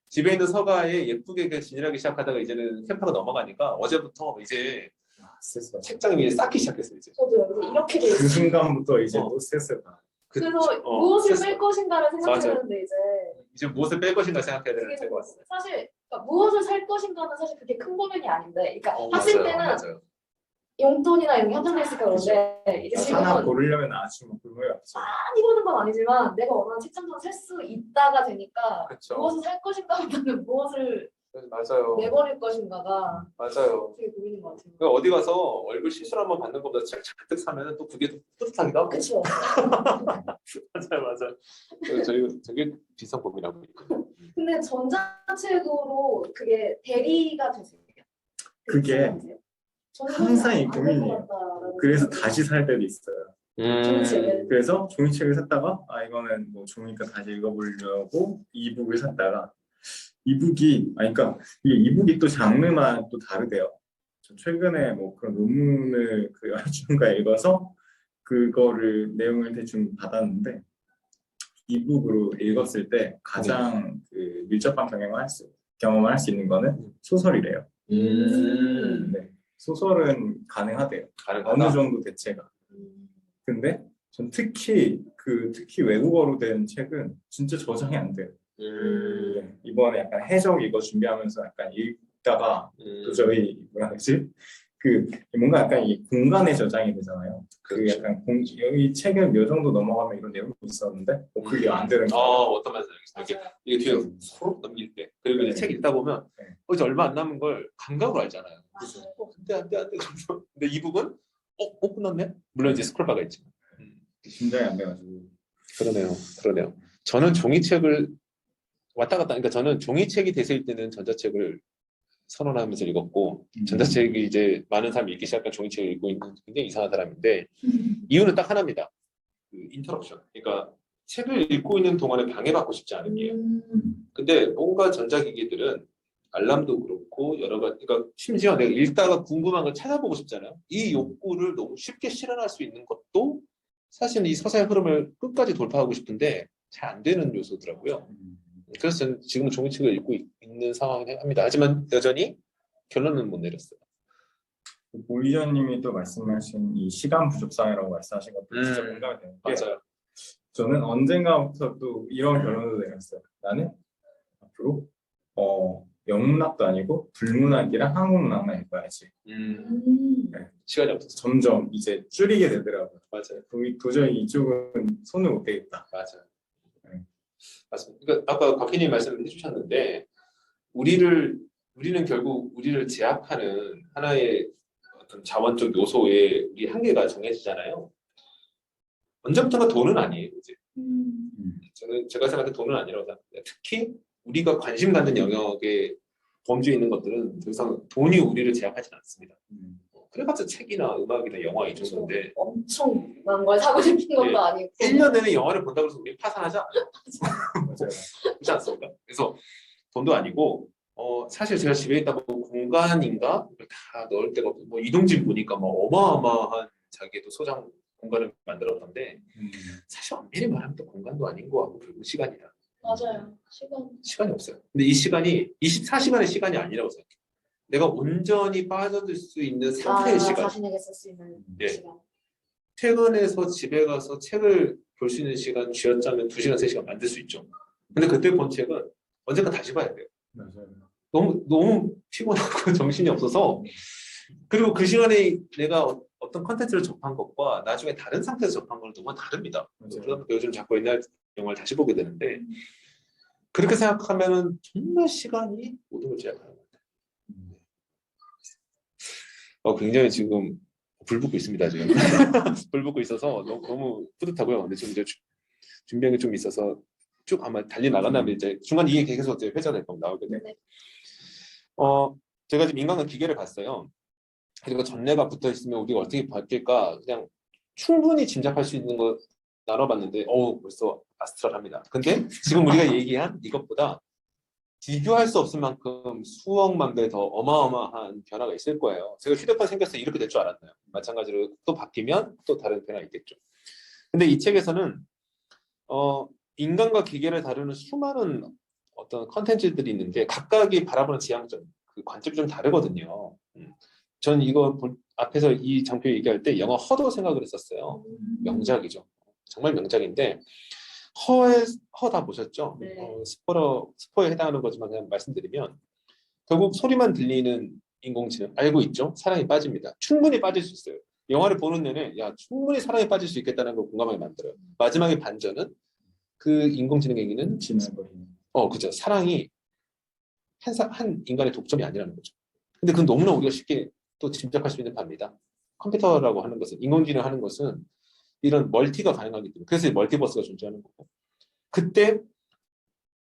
집에 있는 서가에 예쁘게 진열하기 시작하다가 이제는 템포가 넘어가니까 어제부터 이제 스트레스가 책장 위에 쌓기 시작했어요. 이제. 저도 여기서 이렇게 돼 그 있어요. 순간부터 이제 어. 또 스트레스가 그래서 어, 무엇을 스트레스. 뺄 것인가를 맞아요. 생각했는데 이제 무엇을 뺄 것인가 생각해야 되는 그게 때가 왔어요. 사실 그러니까 무엇을 살 것인가는 사실 그게 큰 고민이 아닌데, 그러니까 학생 때는 맞아요. 용돈이나 이런 게 한정돼 있으니까 그런데 이제 하나 지금은 고르려면 아주 뭐 굶어야 없죠. 많이 보는 건 아니지만 내가 원하는 책 정도는 살 수 있다가 되니까 그쵸. 무엇을 살 것인가보다는 무엇을 맞아요. 내버릴 것인가가 맞아요. 되게 고민인 것 같아요. 그러니까 어디 가서 얼굴 시술 한번 받는 것보다 책 잔뜩 사면은 또 그게 또 뿌듯하기도 하고. 그렇죠. 맞아요. 그래서 저게 비싼 고민하고 있고. 근데 전자책으로 그게 대리가 되세요? 그게 저는 항상 이 안될것 고민이에요. 같다라는 그래서 생각이 다시 살 때도 있어요. 종이책을. 그래서 종이책을 샀다가 이거는 뭐 좋으니까 다시 읽어보려고 이북을 샀다가 이북이 그러니까 이 이북이 또 장르만 또 다르대요. 저 최근에 뭐 그런 논문을 그 여러 주가 읽어서 그거를 내용을 대충 받았는데 이북으로 읽었을 때 가장 그 밀접한 경험을 할 수 있는 거는 소설이래요. 네, 소설은 가능하대요. 어느 정도 대체가. 근데 전 특히 외국어로 된 책은 진짜 저장이 안 돼요. 네, 이번에 약간 해적 이거 준비하면서 약간 읽다가 도저히 뭐라 그러지? 그 뭔가 약간 이 공간에 저장이 되잖아요. 그 그렇죠. 약간 여기 책은 몇 정도 넘어가면 이런 내용이 있었는데 그게 안 되는 거예요. 어떤 말인지 알겠어요. 맞아요. 이게 뒤에 서로 넘길 때 그리고 이제 네. 책 읽다 보면 네. 이제 얼마 안 남은 걸 감각으로 알잖아요. 맞아요. 안돼. 근데 이북은 끝났네. 물론 이제 스크롤바가 있지만. 심장이 안 돼가지고. 그러네요. 저는 종이책을 왔다 갔다. 그러니까 저는 종이책이 대세일 때는 전자책을 선언하면서 읽었고 전자책이 이제 많은 사람이 읽기 시작한 종이책을 읽고 있는 굉장히 이상한 사람인데 이유는 딱 하나입니다. 그 인터럽션. 그러니까 책을 읽고 있는 동안에 방해받고 싶지 않은 이에요. 근데 뭔가 전자기기들은 알람도 그렇고 여러 가지, 그러니까 심지어 내가 읽다가 궁금한 걸 찾아보고 싶잖아요. 이 욕구를 너무 쉽게 실현할 수 있는 것도 사실 이 서사의 흐름을 끝까지 돌파하고 싶은데 잘 안 되는 요소더라고요. 그래서 저는 지금 종이책을 읽고 있는 상황입니다. 하지만 여전히 결론은 못 내렸어요. 오 기자님이 또 말씀하신 이 시간 부족상이라고 말씀하신 것도 진짜 공감이 되는 게 맞아요. 저는 언젠가부터 또 이런 결론을 내렸어요. 나는 앞으로 영문학도 아니고 불문학이랑 한국문학만 읽어야지. 네. 시간이 없어서. 점점 이제 줄이게 되더라고요. 맞아요. 도저히 이쪽은 손을 못 대겠다. 맞아요. 네. 맞습니다. 그러니까 아까 박희님 말씀을 해주셨는데 우리는 결국 우리를 제약하는 하나의 어떤 자원적 요소에 우리 한계가 정해지잖아요. 언제부턴가 돈은 아니에요. 이제. 제가 생각할 때 돈은 아니라고 생각합니다. 특히 우리가 관심 갖는 영역에 범주에 있는 것들은 더 이상 돈이 우리를 제약하지는 않습니다. 그래봤자 책이나 음악이나 영화 이 정도인데 엄청난 걸 사고 싶은 것도 네. 아니고 1년 내내 영화를 본다고 해서 우리 파산하지 않아요. 맞아요. 그렇지 않습니까? 그래서 돈도 아니고 사실 제가 집에 있다 보면 공간인가 다 넣을 데가 없고 뭐 이동집 보니까 뭐 어마어마한 자기도 소장 공간을 만들었던데 사실 엄밀히 말하면 또 공간도 아닌 거 같고 결국 시간이다. 맞아요. 시간이 없어요. 근데 이 시간이 24시간의 시간이 아니라고 생각해요. 내가 온전히 빠져들 수 있는 상태의 시간. 자신에게 쓸 수 있는 네. 시간. 퇴근해서 집에 가서 책을 볼 수 있는 시간 쥐어짜면 2시간, 3시간 만들 수 있죠. 근데 그때 본 책은 언젠가 다시 봐야 돼요. 맞아요. 너무 피곤하고 정신이 없어서 그리고 그 시간에 내가 어떤 컨텐츠를 접한 것과 나중에 다른 상태에서 접한 거는 너무 다릅니다. 그러다 요즘 자꾸 옛날 영화를 다시 보게 되는데 그렇게 생각하면은 정말 시간이 모든 걸 제약하는 것 같아요. 굉장히 지금 불 붙고 있습니다 지금. 불 붙고 있어서 너무 뿌듯하고요. 근데 지금 이제 준비한 게 좀 있어서 쭉 아마 달리 나간 다음에 이제 중간 이게 계속 이제 회자될 겁니다. 나오게 돼. 네. 제가 지금 인간과 기계를 봤어요. 그리고 전례가 붙어 있으면 우리가 어떻게 바뀔까 그냥 충분히 짐작할 수 있는 거 나눠봤는데, 벌써 아스트랄합니다. 근데 지금 우리가 얘기한 이것보다 비교할 수 없을 만큼 수억만 배 더 어마어마한 변화가 있을 거예요. 제가 휴대폰 생겼을 때 이렇게 될 줄 알았나요? 마찬가지로 또 바뀌면 또 다른 변화가 있겠죠. 근데 이 책에서는 인간과 기계를 다루는 수많은 어떤 컨텐츠들이 있는데 각각이 바라보는 지향점, 그 관점이 좀 다르거든요. 전 이거 앞에서 이 장표 얘기할 때 영화 허도 생각을 했었어요. 명작이죠. 정말 명작인데 허 다 보셨죠? 네. 스포에 해당하는 거지만 그냥 말씀드리면 결국 소리만 들리는 인공지능 알고 있죠? 사랑에 빠집니다. 충분히 빠질 수 있어요. 영화를 보는 내내 충분히 사랑에 빠질 수 있겠다는 걸 공감하게 만들어요. 마지막에 반전은 그 인공지능에게는 진화버리는. 그죠. 사랑이 한 인간의 독점이 아니라는 거죠. 근데 그건 너무나 우리가 쉽게 또 짐작할 수 있는 바입니다. 컴퓨터라고 하는 것은, 인공지능 하는 것은 이런 멀티가 가능하기 때문에, 그래서 멀티버스가 존재하는 거고, 그때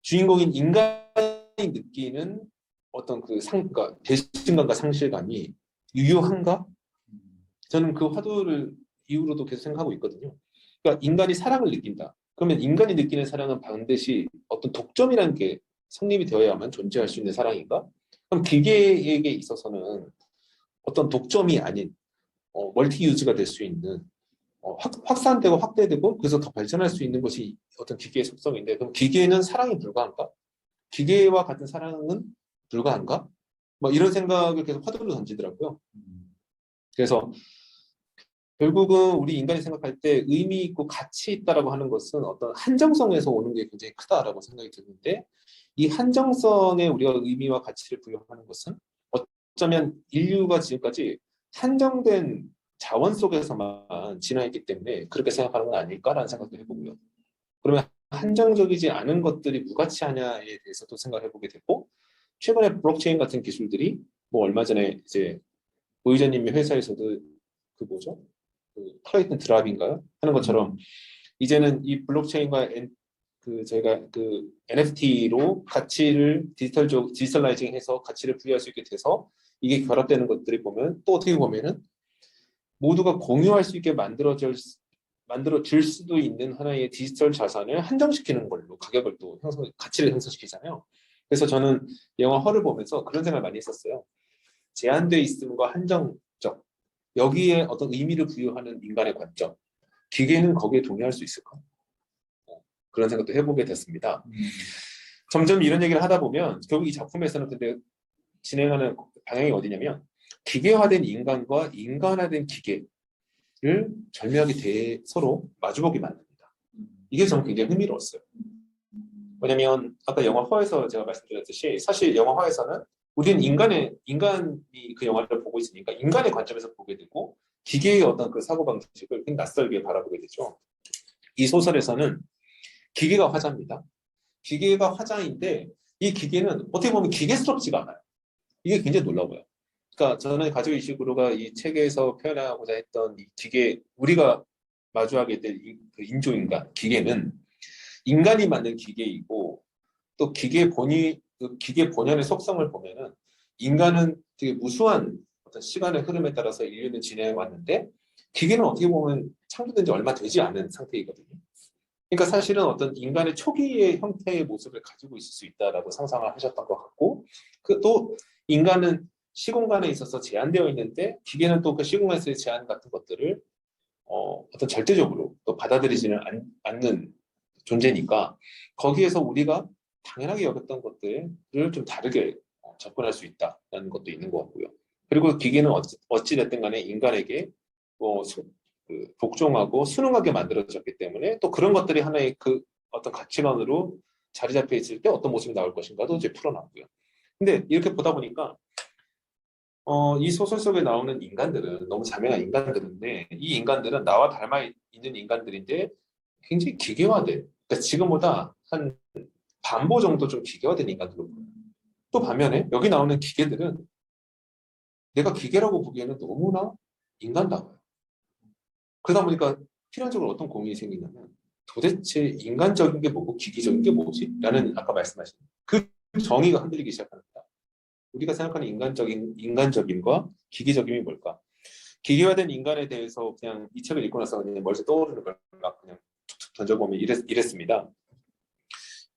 주인공인 인간이 느끼는 어떤 그러니까 배신감과 상실감이 유효한가? 저는 그 화두를 이후로도 계속 생각하고 있거든요. 그러니까 인간이 사랑을 느낀다. 그러면 인간이 느끼는 사랑은 반드시 어떤 독점이라는 게 성립이 되어야만 존재할 수 있는 사랑인가? 그럼 기계에게 있어서는 어떤 독점이 아닌 멀티 유즈가 될 수 있는 확산되고 확대되고 그래서 더 발전할 수 있는 것이 어떤 기계의 속성인데, 그럼 기계는 사랑이 불가한가? 기계와 같은 사랑은 불가한가? 뭐 이런 생각을 계속 화두로 던지더라고요. 그래서 결국은 우리 인간이 생각할 때 의미 있고 가치 있다라고 하는 것은 어떤 한정성에서 오는 게 굉장히 크다라고 생각이 드는데, 이 한정성에 우리가 의미와 가치를 부여하는 것은 어쩌면 인류가 지금까지 한정된 자원 속에서만 진화했기 때문에 그렇게 생각하는 건 아닐까라는 생각도 해보고요. 그러면 한정적이지 않은 것들이 무가치하냐에 대해서도 생각해보게 되고, 최근에 블록체인 같은 기술들이 뭐 얼마 전에 이제 보이저님의 회사에서도 그 뭐죠? 그 클레이튼 드랍인가요? 하는 것처럼 이제는 이 블록체인과 저희가 그 NFT로 가치를 디지털라이징해서 가치를 부여할 수 있게 돼서 이게 결합되는 것들이 보면 또 어떻게 보면은 모두가 공유할 수 있게 만들어질 수도 있는 하나의 디지털 자산을 한정시키는 걸로 가격을 또 가치를 형성시키잖아요. 그래서 저는 영화 허를 보면서 그런 생각을 많이 했었어요. 제한되어 있음과 한정적, 여기에 어떤 의미를 부여하는 인간의 관점, 기계는 거기에 동의할 수 있을까? 그런 생각도 해보게 됐습니다. 점점 이런 얘기를 하다 보면 결국 이 작품에서는 근데 진행하는 방향이 어디냐면 기계화된 인간과 인간화된 기계를 절묘하게 서로 마주보게 만듭니다. 이게 저는 굉장히 흥미로웠어요. 왜냐면 아까 영화 허에서 제가 말씀드렸듯이 사실 영화 허에서는 우리는 인간이 그 영화를 보고 있으니까 인간의 관점에서 보게 되고 기계의 어떤 그 사고방식을 굉장히 낯설게 바라보게 되죠. 이 소설에서는 기계가 화자입니다. 기계가 화자인데 이 기계는 어떻게 보면 기계스럽지가 않아요. 이게 굉장히 놀라워요. 그러니까 저는 가지고 이식으로가 이 책에서 표현하고자 했던 이 기계, 우리가 마주하게 될 그 인조인간, 기계는 인간이 만든 기계이고 또 그 기계 본연의 속성을 보면은 인간은 되게 무수한 어떤 시간의 흐름에 따라서 인류는 진행해 왔는데 기계는 어떻게 보면 창조된 지 얼마 되지 않은 상태이거든요. 그러니까 사실은 어떤 인간의 초기의 형태의 모습을 가지고 있을 수 있다라고 상상을 하셨던 것 같고, 또 인간은 시공간에 있어서 제한되어 있는데 기계는 또 그 시공간에서의 제한 같은 것들을 어떤 절대적으로 또 받아들이지는 않는 존재니까 거기에서 우리가 당연하게 여겼던 것들을 좀 다르게 접근할 수 있다는 것도 있는 것 같고요. 그리고 기계는 어찌됐든 간에 인간에게 복종하고 순응하게 만들어졌기 때문에 또 그런 것들이 하나의 그 어떤 가치관으로 자리 잡혀 있을 때 어떤 모습이 나올 것인가도 이제 풀어놨고요. 근데 이렇게 보다 보니까 이 소설 속에 나오는 인간들은 너무 자명한 인간들인데 이 인간들은 나와 닮아 있는 인간들인데 굉장히 기계화된, 그러니까 지금보다 한 반보 정도 좀 기계화된 인간들로 보여요. 또 반면에 여기 나오는 기계들은 내가 기계라고 보기에는 너무나 인간다워요. 그러다 보니까 필연적으로 어떤 고민이 생기냐면 도대체 인간적인 게 뭐고 기기적인 게 뭐지? 라는 아까 말씀하신 그 정의가 흔들리기 시작합니다. 우리가 생각하는 인간적인과 기기적인이 뭘까? 기계화된 인간에 대해서 그냥 이 책을 읽고 나서 그냥 머릿속에 떠오르는 걸 막 그냥 툭툭 던져보면 이랬습니다.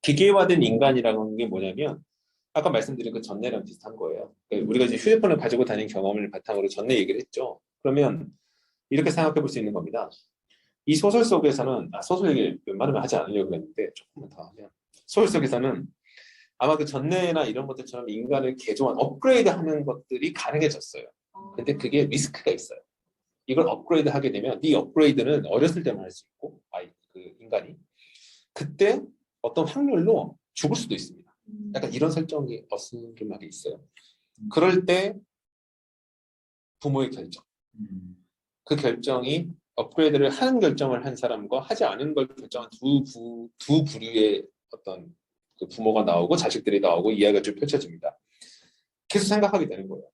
기계화된 인간이라는 게 뭐냐면 아까 말씀드린 그 전례랑 비슷한 거예요. 그러니까 우리가 이제 휴대폰을 가지고 다니는 경험을 바탕으로 전례 얘기를 했죠. 그러면 이렇게 생각해 볼 수 있는 겁니다. 이 소설 속에서는 소설 얘기 웬만하면 하지 않으려고 했는데 조금만 더 하면 소설 속에서는 아마 그 전례나 이런 것들처럼 인간을 개조한 업그레이드하는 것들이 가능해졌어요. 근데 그게 리스크가 있어요. 이걸 업그레이드 하게 되면 이 업그레이드는 어렸을 때만 할 수 있고 그 인간이 그때 어떤 확률로 죽을 수도 있습니다. 약간 이런 설정이 어스름하게 있어요. 그럴 때 부모의 결정. 그 결정이 업그레이드를 하는 결정을 한 사람과 하지 않은 걸 결정한 두 부류의 어떤 그 부모가 나오고 자식들이 나오고 이야기가 쭉 펼쳐집니다. 계속 생각하게 되는 거예요.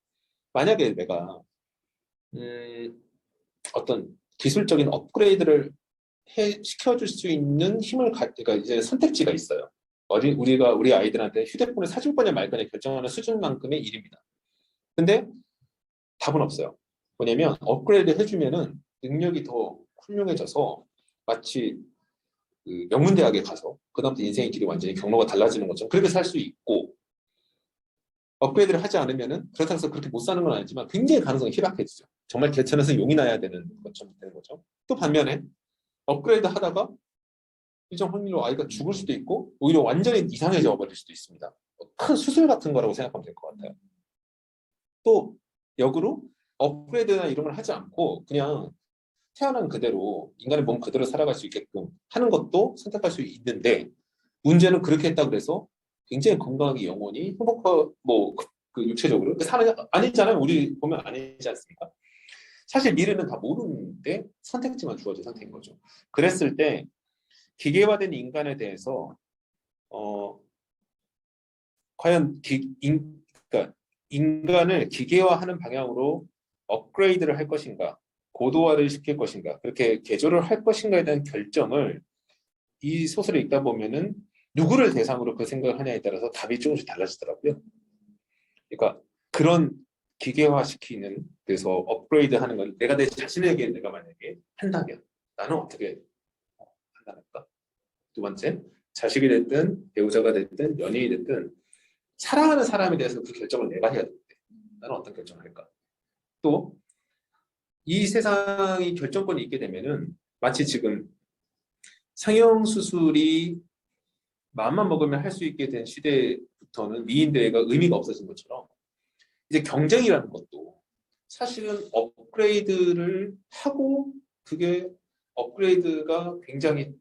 만약에 내가 어떤 기술적인 업그레이드를 시켜줄 수 있는 그러니까 이제 선택지가 있어요. 우리 아이들한테 휴대폰을 사줄 거냐 말 거냐 결정하는 수준만큼의 일입니다. 근데 답은 없어요. 뭐냐면 업그레이드 해주면은 능력이 더 훌륭해져서 마치 그 명문대학에 가서 그다음부터 인생의 길이 완전히 경로가 달라지는 것처럼 그렇게 살 수 있고 업그레이드를 하지 않으면은 그렇다고 해서 그렇게 못 사는 건 아니지만 굉장히 가능성이 희박해지죠. 정말 개천에서 용이 나야 되는 것처럼 되는 거죠. 또 반면에 업그레이드 하다가 일정 확률로 아이가 죽을 수도 있고 오히려 완전히 이상해져 버릴 수도 있습니다. 큰 수술 같은 거라고 생각하면 될 것 같아요. 또 역으로 업그레이드나 이런 걸 하지 않고 그냥 태어난 그대로 인간의 몸 그대로 살아갈 수 있게끔 하는 것도 선택할 수 있는데 문제는 그렇게 했다고 해서 굉장히 건강하게 영원히 행복하고 그 육체적으로 사는 아니잖아요. 우리 보면 아니지 않습니까? 사실 미래는 다 모르는데 선택지만 주어진 상태인 거죠. 그랬을 때 기계화된 인간에 대해서 과연 그러니까 인간을 기계화하는 방향으로 업그레이드를 할 것인가, 고도화를 시킬 것인가, 그렇게 개조를 할 것인가에 대한 결정을 이 소설을 읽다 보면은 누구를 대상으로 그 생각을 하냐에 따라서 답이 조금씩 달라지더라고요. 그러니까 그런 기계화시키는 그래서 업그레이드하는 건 내가 내 자신에게 내가 만약에 한다면 나는 어떻게 판단할까? 두 번째, 자식이 됐든 배우자가 됐든 연인이 됐든 사랑하는 사람에 대해서 그 결정을 내가 해야 되는데 나는 어떤 결정을 할까? 또 이 세상이 결정권이 있게 되면은 마치 지금 상형 수술이 마음만 먹으면 할 수 있게 된 시대부터는 미인대회가 의미가 없어진 것처럼 이제 경쟁이라는 것도 사실은 업그레이드를 하고 그게 업그레이드가 굉장히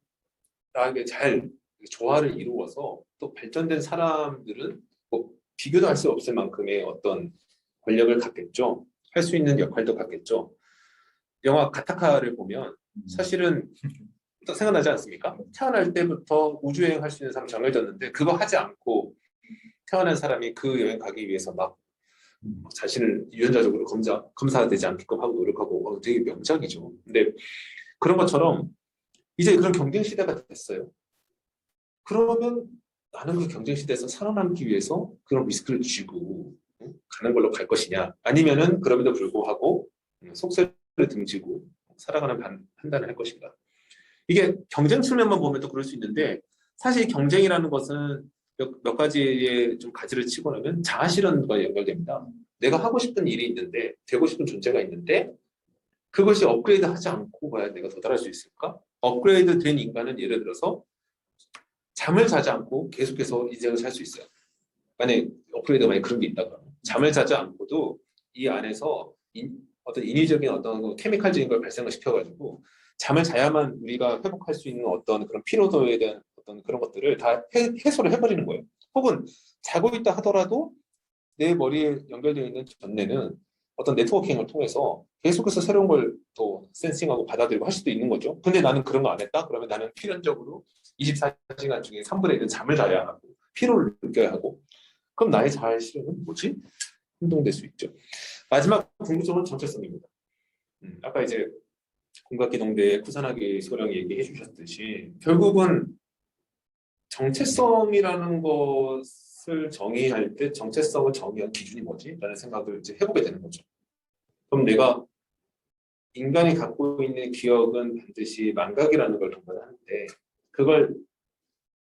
나에게 잘 조화를 이루어서 또 발전된 사람들은 뭐 비교도 할 수 없을 만큼의 어떤 권력을 갖겠죠. 할 수 있는 역할도 갖겠죠. 영화 가타카를 보면 사실은 생각나지 않습니까? 태어날 때부터 우주여행 할 수 있는 사람 정해졌는데 그거 하지 않고 태어난 사람이 그 여행 가기 위해서 막 자신을 유전자적으로 검사되지 않게끔 하고 노력하고 되게 명작이죠. 근데 그런 것처럼 이제 그런 경쟁 시대가 됐어요. 그러면 나는 그 경쟁 시대에서 살아남기 위해서 그런 리스크를 쥐고 가는 걸로 갈 것이냐 아니면은 그럼에도 불구하고 속세를 등지고 살아가는 판단을 할 것인가. 이게 경쟁 측면만 보면 또 그럴 수 있는데 사실 경쟁이라는 것은 몇 가지의 좀 가지를 치고 나면 자아실현과 연결됩니다. 내가 하고 싶은 일이 있는데 되고 싶은 존재가 있는데 그것이 업그레이드 하지 않고 봐야 내가 도달할 수 있을까? 업그레이드 된 인간은 예를 들어서 잠을 자지 않고 계속해서 인생을 살 수 있어요. 만약에 업그레이드가 만약에 그런 게 있다가 잠을 자지 않고도 이 안에서 어떤 인위적인 어떤 케미칼적인 걸 발생을 시켜가지고 잠을 자야만 우리가 회복할 수 있는 어떤 그런 피로도에 대한 어떤 그런 것들을 다 해소를 해버리는 거예요. 혹은 자고 있다 하더라도 내 머리에 연결되어 있는 전뇌는 어떤 네트워킹을 통해서 계속해서 새로운 걸 또 센싱하고 받아들이고 할 수도 있는 거죠. 근데 나는 그런 거 안 했다? 그러면 나는 필연적으로 24시간 중에 3분의 1은 잠을 자야 하고 피로를 느껴야 하고 그럼 나의 자아실현은 뭐지? 혼동될 수 있죠. 마지막 궁극적으로는 정체성입니다. 아까 이제 공각기동대 쿠사나기 소령 얘기해 주셨듯이 결국은 정체성이라는 것을 정의할 때 정체성을 정의한 기준이 뭐지? 라는 생각을 이제 해보게 되는 거죠. 그럼 내가 인간이 갖고 있는 기억은 반드시 망각이라는 걸 동반하는데 그걸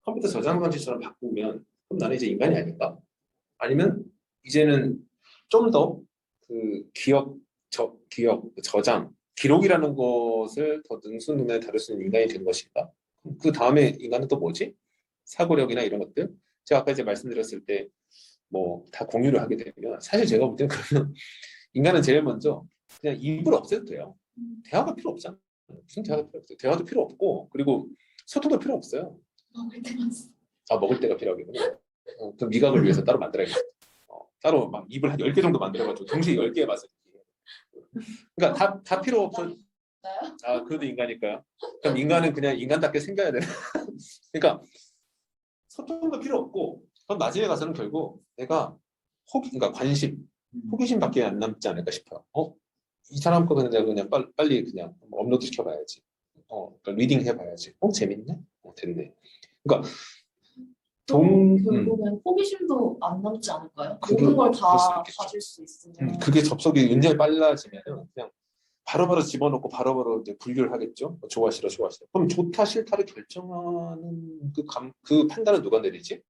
컴퓨터 저장 장치처럼 바꾸면 그럼 나는 이제 인간이 아닐까? 아니면 이제는 좀 더 그 기억, 저장, 기록이라는 것을 더 능수능란에 다룰 수 있는 인간이 된 것인가? 그 다음에 인간은 또 뭐지? 사고력이나 이런 것들. 제가 아까 이제 말씀드렸을 때 뭐 다 공유를 하게 되면 사실 제가 볼 때는 그러면 인간은 제일 먼저 그냥 입을 없애도 돼요. 대화가 필요 없잖아요. 무슨 대화가 필요 없어요. 대화도 필요 없고 그리고 소통도 필요 없어요. 먹을 때만 써. 아, 먹을 때가 필요하겠구나. 그 미각을 위해서 따로 만들어야겠다. 따로 막 입을 한 10개 정도 만들어가지고 동시에 10개의 맛을. 그러니까 다 필요 없어. 나요? 아, 그래도 인간일까요? 그럼 인간은 그냥 인간답게 생겨야 되나? 그러니까 소통도 필요 없고 그럼 나중에 가서는 결국 내가 그러니까 관심, 호기심밖에 안 남지 않을까 싶어요. 이 사람 거 그냥 내가 그냥 빨리 그냥 업로드 시켜봐야지. 그러니까 리딩 해봐야지. 재밌네? 됐네. 그러니까 결국엔 호기심도 안 남지 않을까요? 그럴 모든 걸 수 다 있겠죠. 가질 수 있으면. 그게 접속이 굉장히 빨라지면 그냥 바로바로 집어넣고 바로바로 이제 분류를 하겠죠. 좋아 싫어. 그럼 좋다 싫다를 결정하는 그 판단은 누가 내리지?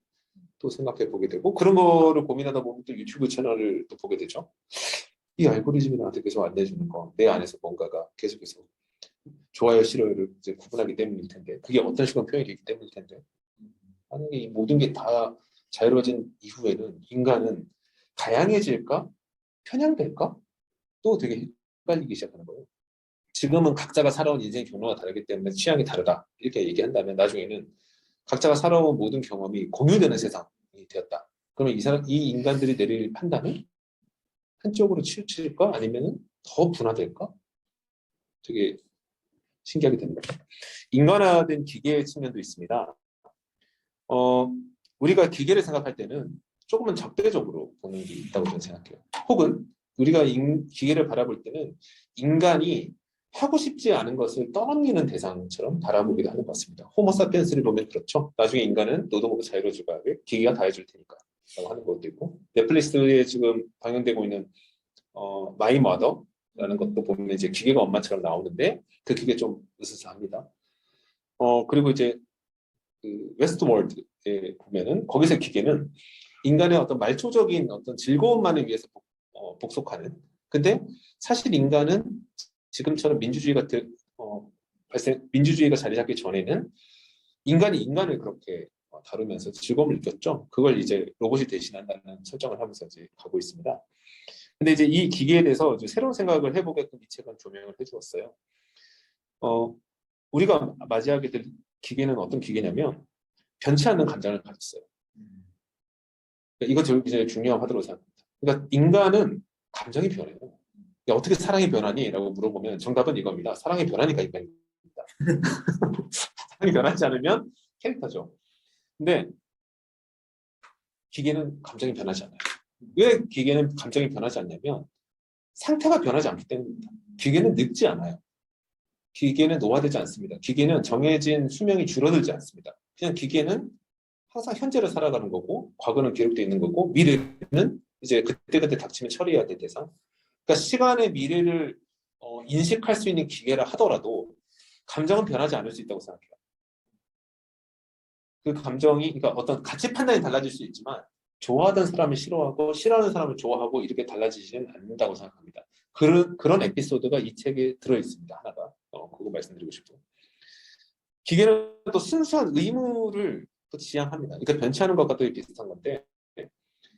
또 생각해 보게 되고 그런 거를 고민하다 보면 또 유튜브 채널을 또 보게 되죠. 이 알고리즘이 나한테 계속 안내주는 거, 내 안에서 뭔가가 계속해서 좋아요 싫어요를 이제 구분하기 때문일 텐데 그게 어떤 식으로 표현이 되기 때문일 텐데 만약에 이 모든 게 다 자유로워진 이후에는 인간은 다양해질까? 편향될까? 또 되게 헷갈리기 시작하는 거예요. 지금은 각자가 살아온 인생 경로가 다르기 때문에 취향이 다르다 이렇게 얘기한다면 나중에는 각자가 살아온 모든 경험이 공유되는 세상이 되었다. 그러면 이 인간들이 내릴 판단은 한쪽으로 치우칠까? 아니면 더 분화될까? 되게 신기하게 됩니다. 인간화된 기계의 측면도 있습니다. 우리가 기계를 생각할 때는 조금은 적대적으로 보는 게 있다고 저는 생각해요. 혹은 우리가 기계를 바라볼 때는 인간이 하고 싶지 않은 것을 떠넘기는 대상처럼 바라보기도 하는 것 같습니다. 호모사피엔스를 보면 그렇죠. 나중에 인간은 노동으로 자유로워질 거야. 기계가 다 해줄 테니까 라고 하는 것도 있고 넷플릭스에 지금 방영되고 있는 마이 머더라는 것도 보면 이제 기계가 엄마처럼 나오는데 그 기계 좀 으스스합니다. 그리고 이제 그 웨스트월드에 보면은 거기서 기계는 인간의 어떤 말초적인 어떤 즐거움만을 위해서 복속하는. 근데 사실 인간은 지금처럼 민주주의가 자리 잡기 전에는 인간이 인간을 그렇게 다루면서 즐거움을 느꼈죠. 그걸 이제 로봇이 대신한다는 설정을 하면서 이제 가고 있습니다. 근데 이제 이 기계에 대해서 이제 새로운 생각을 해보게끔 이 책은 조명을 해주었어요. 우리가 맞이하게 될 기계는 어떤 기계냐면 변치 않는 감정을 가졌어요. 이거 제일 중요하다고 생각합니다. 그러니까 인간은 감정이 변해요. 어떻게 사랑이 변하니? 라고 물어보면 정답은 이겁니다. 사랑이 변하니까 인간입니다. 사랑이 변하지 않으면 캐릭터죠. 근데 기계는 감정이 변하지 않아요. 왜 기계는 감정이 변하지 않냐면 상태가 변하지 않기 때문입니다. 기계는 늙지 않아요. 기계는 노화되지 않습니다. 기계는 정해진 수명이 줄어들지 않습니다. 그냥 기계는 항상 현재를 살아가는 거고 과거는 기록되어 있는 거고 미래는 이제 그때그때 닥치면 처리해야 될 대상. 그러니까 시간의 미래를 인식할 수 있는 기계라 하더라도 감정은 변하지 않을 수 있다고 생각해요. 그 감정이 그러니까 어떤 가치 판단이 달라질 수 있지만 좋아하던 사람을 싫어하고 싫어하는 사람을 좋아하고 이렇게 달라지지는 않는다고 생각합니다. 그런 에피소드가 이 책에 들어있습니다. 하나가 그거 말씀드리고 싶고 기계는 또 순수한 의무를 또 지향합니다. 그러니까 변치 않은 것과 또 비슷한 건데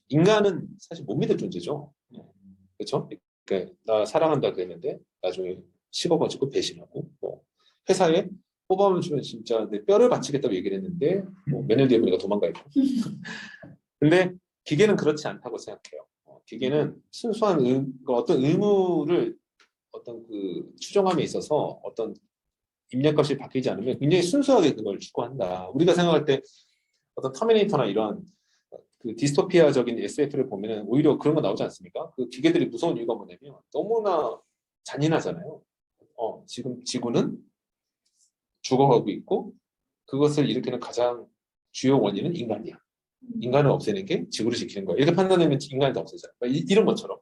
인간은 사실 못 믿을 존재죠. 그렇죠? 그러니까 나 사랑한다 그랬는데 나중에 식어가지고 배신하고 뭐 회사에 뽑아면 주면 진짜 내 뼈를 바치겠다고 얘기를 했는데 뭐 몇 년 뒤에 보니까 도망가 있고 근데 기계는 그렇지 않다고 생각해요. 기계는 순수한 어떤 의무를 어떤 그 추정함에 있어서 어떤 입력값이 바뀌지 않으면 굉장히 순수하게 그걸 추구한다. 우리가 생각할 때 어떤 터미네이터나 이런 그 디스토피아적인 SF를 보면은 오히려 그런 거 나오지 않습니까? 그 기계들이 무서운 이유가 뭐냐면 너무나 잔인하잖아요. 지금 지구는 죽어가고 있고 그것을 일으키는 가장 주요 원인은 인간이야. 인간을 없애는 게 지구를 지키는 거야. 이렇게 판단하면 인간이 다 없어져요. 이런 것처럼.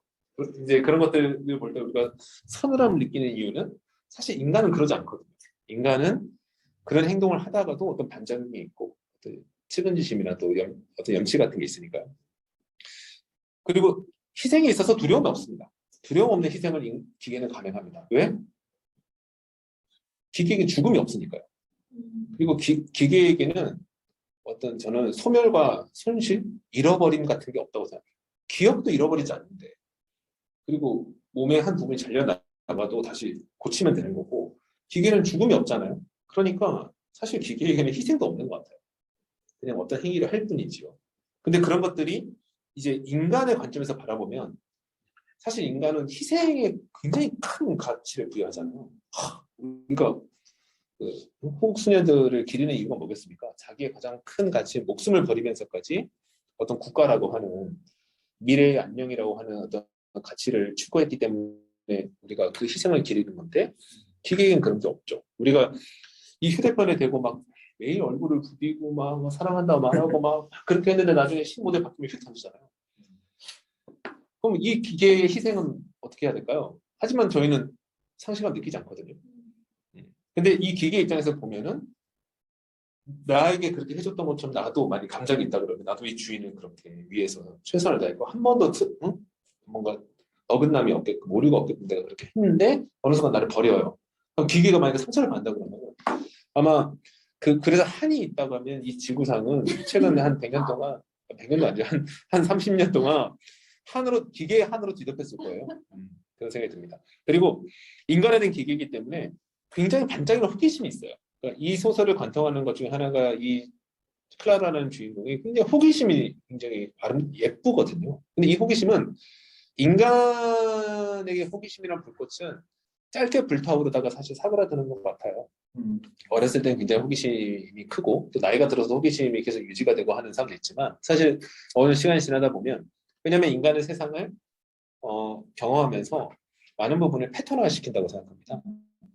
이제 그런 것들을 볼 때 우리가 서늘함을 느끼는 이유는 사실 인간은 그러지 않거든요. 인간은 그런 행동을 하다가도 어떤 반작용이 있고 어떤 측은지심이나 또 어떤 염치 같은 게 있으니까요. 그리고 희생에 있어서 두려움이 없습니다. 두려움 없는 희생을 기계는 가능합니다. 왜? 기계에게 죽음이 없으니까요. 그리고 기계에게는 어떤 저는 소멸과 손실, 잃어버림 같은 게 없다고 생각해요. 기억도 잃어버리지 않는데 그리고 몸의 한 부분이 잘려나가도 다시 고치면 되는 거고 기계는 죽음이 없잖아요. 그러니까 사실 기계에게는 희생도 없는 것 같아요. 그냥 어떤 행위를 할 뿐이지요. 근데 그런 것들이 이제 인간의 관점에서 바라보면 사실 인간은 희생에 굉장히 큰 가치를 부여하잖아요. 그러니까 호국 수녀들을 기리는 이유가 뭐겠습니까? 자기의 가장 큰 가치, 목숨을 버리면서까지 어떤 국가라고 하는 미래의 안녕이라고 하는 어떤 가치를 추구했기 때문에 우리가 그 희생을 기리는 건데 기계에는 그런 게 없죠. 우리가 이 휴대폰에 대고 막 매일 얼굴을 부비고 막 사랑한다 말하고 막 그렇게 했는데 나중에 신모델 바뀌면 휴대 던지잖아요. 그럼 이 기계의 희생은 어떻게 해야 될까요? 하지만 저희는 상실감 느끼지 않거든요. 근데 이 기계 입장에서 보면은 나에게 그렇게 해줬던 것처럼 나도 많이 감정이 있다 그러면 나도 이 주인을 그렇게 위해서 최선을 다했고 한 번도 뭔가 어긋남이 없게끔 오류가 없게끔 내가 그렇게 했는데 어느 순간 나를 버려요. 그럼 기계가 만약에 상처를 받는다 그러면 아마 그래서 한이 있다고 하면 이 지구상은 최근 한 100년 동안 100년도 아니죠. 한 30년 동안 기계의 한으로 뒤덮였을 거예요. 그런 생각이 듭니다. 그리고 인간화된 기계이기 때문에 굉장히 반짝이는 호기심이 있어요. 그러니까 이 소설을 관통하는 것 중에 하나가 이 클라라라는 주인공이 굉장히 호기심이 굉장히 예쁘거든요. 근데 이 호기심은 인간에게 호기심이란 불꽃은 짧게 불타오르다가 사실 사그라드는 것 같아요. 어렸을 때는 굉장히 호기심이 크고 또 나이가 들어서 호기심이 계속 유지가 되고 하는 사람도 있지만 사실 어느 시간이 지나다 보면 왜냐하면 인간은 세상을 경험하면서 많은 부분을 패턴화 시킨다고 생각합니다.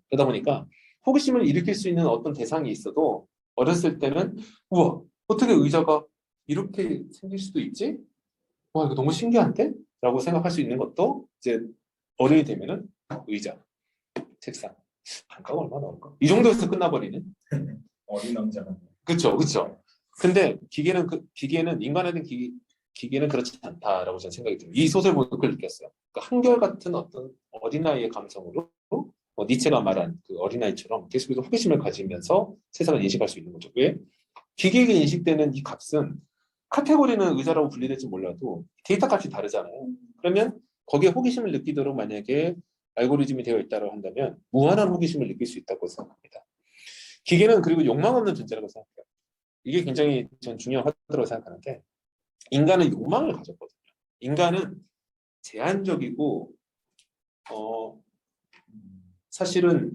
그러다 보니까 호기심을 일으킬 수 있는 어떤 대상이 있어도 어렸을 때는 우와 어떻게 의자가 이렇게 생길 수도 있지? 와 이거 너무 신기한데? 라고 생각할 수 있는 것도 이제 어른이 되면은 의자, 책상 단가가 얼마 나올까? 이 정도에서 끝나버리는 어린 남자가. 그쵸. 근데 기계는 인간화된 기계는 그렇지 않다라고 저는 생각이 들어요. 이 소설 보고 그걸 느꼈어요. 그러니까 한결같은 어떤 어린아이의 감성으로 니체가 말한 그 어린아이처럼 계속해서 호기심을 가지면서 세상을 인식할 수 있는 거죠. 왜? 기계에게 인식되는 이 값은 카테고리는 의자라고 분리될지 몰라도 데이터 값이 다르잖아요. 그러면 거기에 호기심을 느끼도록 만약에 알고리즘이 되어 있다고 한다면 무한한 호기심을 느낄 수 있다고 생각합니다. 기계는 그리고 욕망 없는 존재라고 생각해요. 이게 굉장히 전 중요하다고 생각하는데 인간은 욕망을 가졌거든요. 인간은 제한적이고 사실은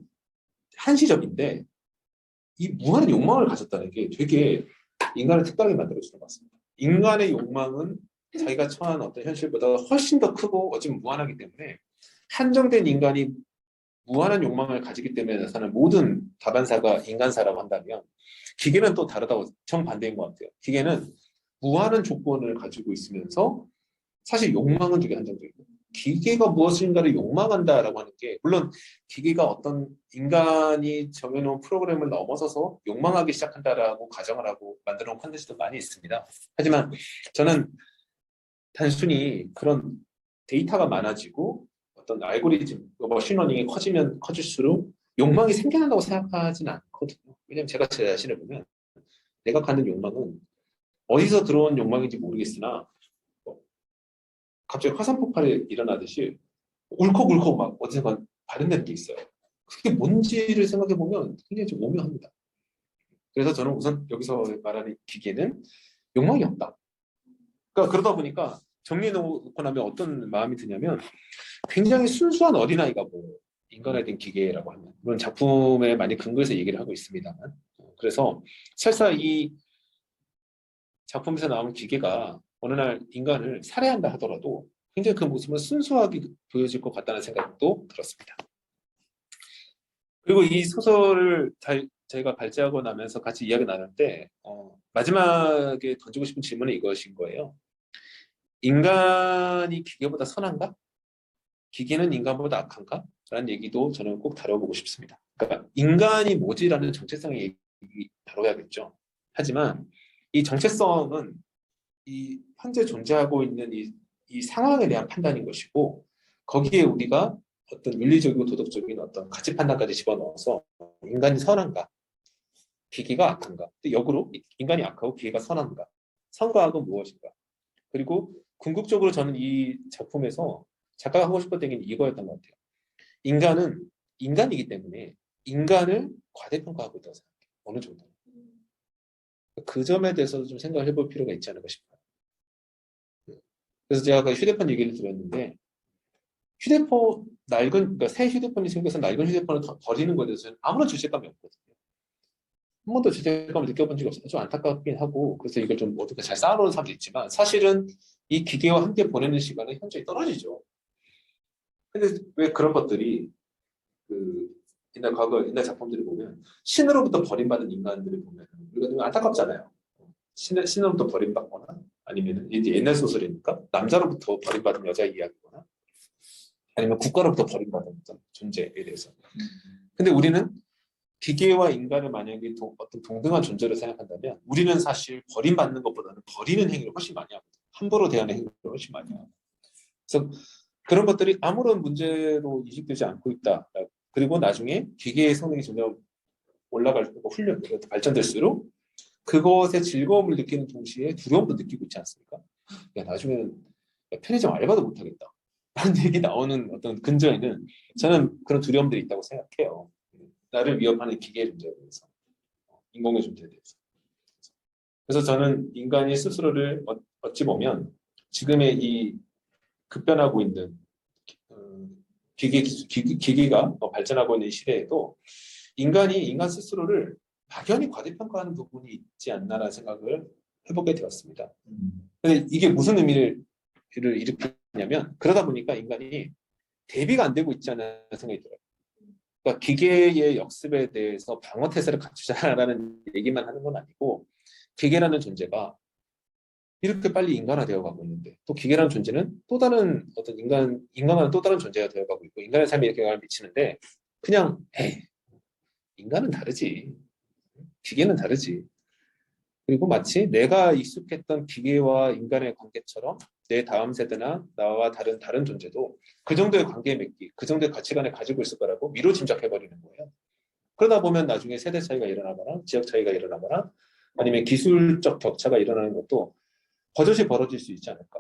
한시적인데 이 무한한 욕망을 가졌다는 게 되게 인간을 특별하게 만들어주는 것 같습니다. 인간의 욕망은 자기가 처한 어떤 현실보다 훨씬 더 크고 어쩌면 무한하기 때문에 한정된 인간이 무한한 욕망을 가지기 때문에 나타나는 모든 다반사가 인간사라고 한다면 기계는 또 다르다고 정반대인 것 같아요. 기계는 무한한 조건을 가지고 있으면서 사실 욕망은 되게 한정적이고 기계가 무엇인가를 욕망한다라고 하는 게 물론 기계가 어떤 인간이 정해놓은 프로그램을 넘어서서 욕망하기 시작한다라고 가정을 하고 만들어 놓은 컨텐츠도 많이 있습니다. 하지만 저는 단순히 그런 데이터가 많아지고 어떤 알고리즘, 머신러닝이 커지면 커질수록 욕망이 생겨난다고 생각하지는 않거든요. 왜냐하면 제가 제 자신을 보면 내가 갖는 욕망은 어디서 들어온 욕망인지 모르겠으나 갑자기 화산 폭발이 일어나듯이 울컥울컥 막 어디선가 발현되는 게 있어요. 그게 뭔지를 생각해 보면 굉장히 좀 오묘합니다. 그래서 저는 우선 여기서 말하는 기계는 욕망이 없다. 그러니까 그러다 보니까 정리해 놓고 나면 어떤 마음이 드냐면 굉장히 순수한 어린아이가 뭐 인간에 대한 기계라고 하면 물론 작품에 많이 근거해서 얘기를 하고 있습니다만 그래서 설사 이 작품에서 나오는 기계가 어느 날 인간을 살해한다 하더라도 굉장히 그 모습은 순수하게 보여질 것 같다는 생각도 들었습니다. 그리고 이 소설을 저희가 발제하고 나면서 같이 이야기 나눌 때 마지막에 던지고 싶은 질문은 이것인 거예요. 인간이 기계보다 선한가? 기계는 인간보다 악한가? 라는 얘기도 저는 꼭 다뤄보고 싶습니다. 그러니까 인간이 뭐지라는 정체성의 얘기 다뤄야겠죠. 하지만 이 정체성은 이 현재 존재하고 있는 이 상황에 대한 판단인 것이고 거기에 우리가 어떤 윤리적이고 도덕적인 어떤 가치 판단까지 집어넣어서 인간이 선한가? 기계가 악한가? 역으로 인간이 악하고 기계가 선한가? 선과 악은 무엇인가? 그리고 궁극적으로 저는 이 작품에서 작가가 하고 싶었던 얘기는 이거였던 것 같아요. 인간은 인간이기 때문에 인간을 과대평가하고 있다고 생각해요. 어느 정도. 그 점에 대해서도 좀 생각을 해볼 필요가 있지 않을까 싶어요. 그래서 제가 아까 휴대폰 얘기를 드렸는데 그러니까 새 휴대폰이 생겨서 낡은 휴대폰을 버리는 것에 대해서는 아무런 죄책감이 없거든요. 한 번도 죄책감을 느껴본 적이 없어요. 좀 안타깝긴 하고 그래서 이걸 좀 어떻게 잘 쌓아놓은 사람도 있지만 사실은 이 기계와 함께 보내는 시간은 현저히 떨어지죠. 근데 왜 그런 것들이 그 옛날 작품들을 보면 신으로부터 버림받은 인간들을 보면 우리가 좀 안타깝잖아요. 신으로부터 버림받거나 아니면 이제 옛날 소설이니까 남자로부터 버림받은 여자 이야기거나 아니면 국가로부터 버림받은 어떤 존재에 대해서. 근데 우리는 기계와 인간을 만약에 어떤 동등한 존재로 생각한다면 우리는 사실 버림받는 것보다는 버리는 행위를 훨씬 많이 합니다. 함부로 대하는 행위를 훨씬 많이 합니다. 그래서 그런 것들이 아무런 문제로 인식되지 않고 있다. 그리고 나중에 기계의 성능이 점점 올라갈 거고 발전될수록 그것의 즐거움을 느끼는 동시에 두려움도 느끼고 있지 않습니까? 야, 나중에는 편의점 알바도 못하겠다. 라는 얘기 나오는 어떤 근저에는 저는 그런 두려움들이 있다고 생각해요. 나를 위협하는 기계의 존재에 대해서, 인공의 존재에 대해서. 그래서 저는 인간이 스스로를 어찌 보면 지금의 이 급변하고 있는 기기가 발전하고 있는 시대에도 인간이 인간 스스로를 막연히 과대평가하는 부분이 있지 않나라는 생각을 해보게 되었습니다. 근데 이게 무슨 의미를 일으키냐면 그러다 보니까 인간이 대비가 안 되고 있지 않나 생각이 들어요. 그러니까 기계의 역습에 대해서 방어 태세를 갖추자라는 얘기만 하는 건 아니고 기계라는 존재가 이렇게 빨리 인간화되어 가고 있는데 또 기계라는 존재는 또 다른 어떤 인간과는 또 다른 존재가 되어가고 있고 인간의 삶에 이렇게 영향을 미치는데 그냥 에이 인간은 다르지 기계는 다르지 그리고 마치 내가 익숙했던 기계와 인간의 관계처럼 내 다음 세대나 나와 다른 존재도 그 정도의 관계에 맺기 그 정도의 가치관을 가지고 있을 거라고 미루 짐작해버리는 거예요. 그러다 보면 나중에 세대 차이가 일어나거나 지역 차이가 일어나거나 아니면 기술적 격차가 일어나는 것도 버젓이 벌어질 수 있지 않을까.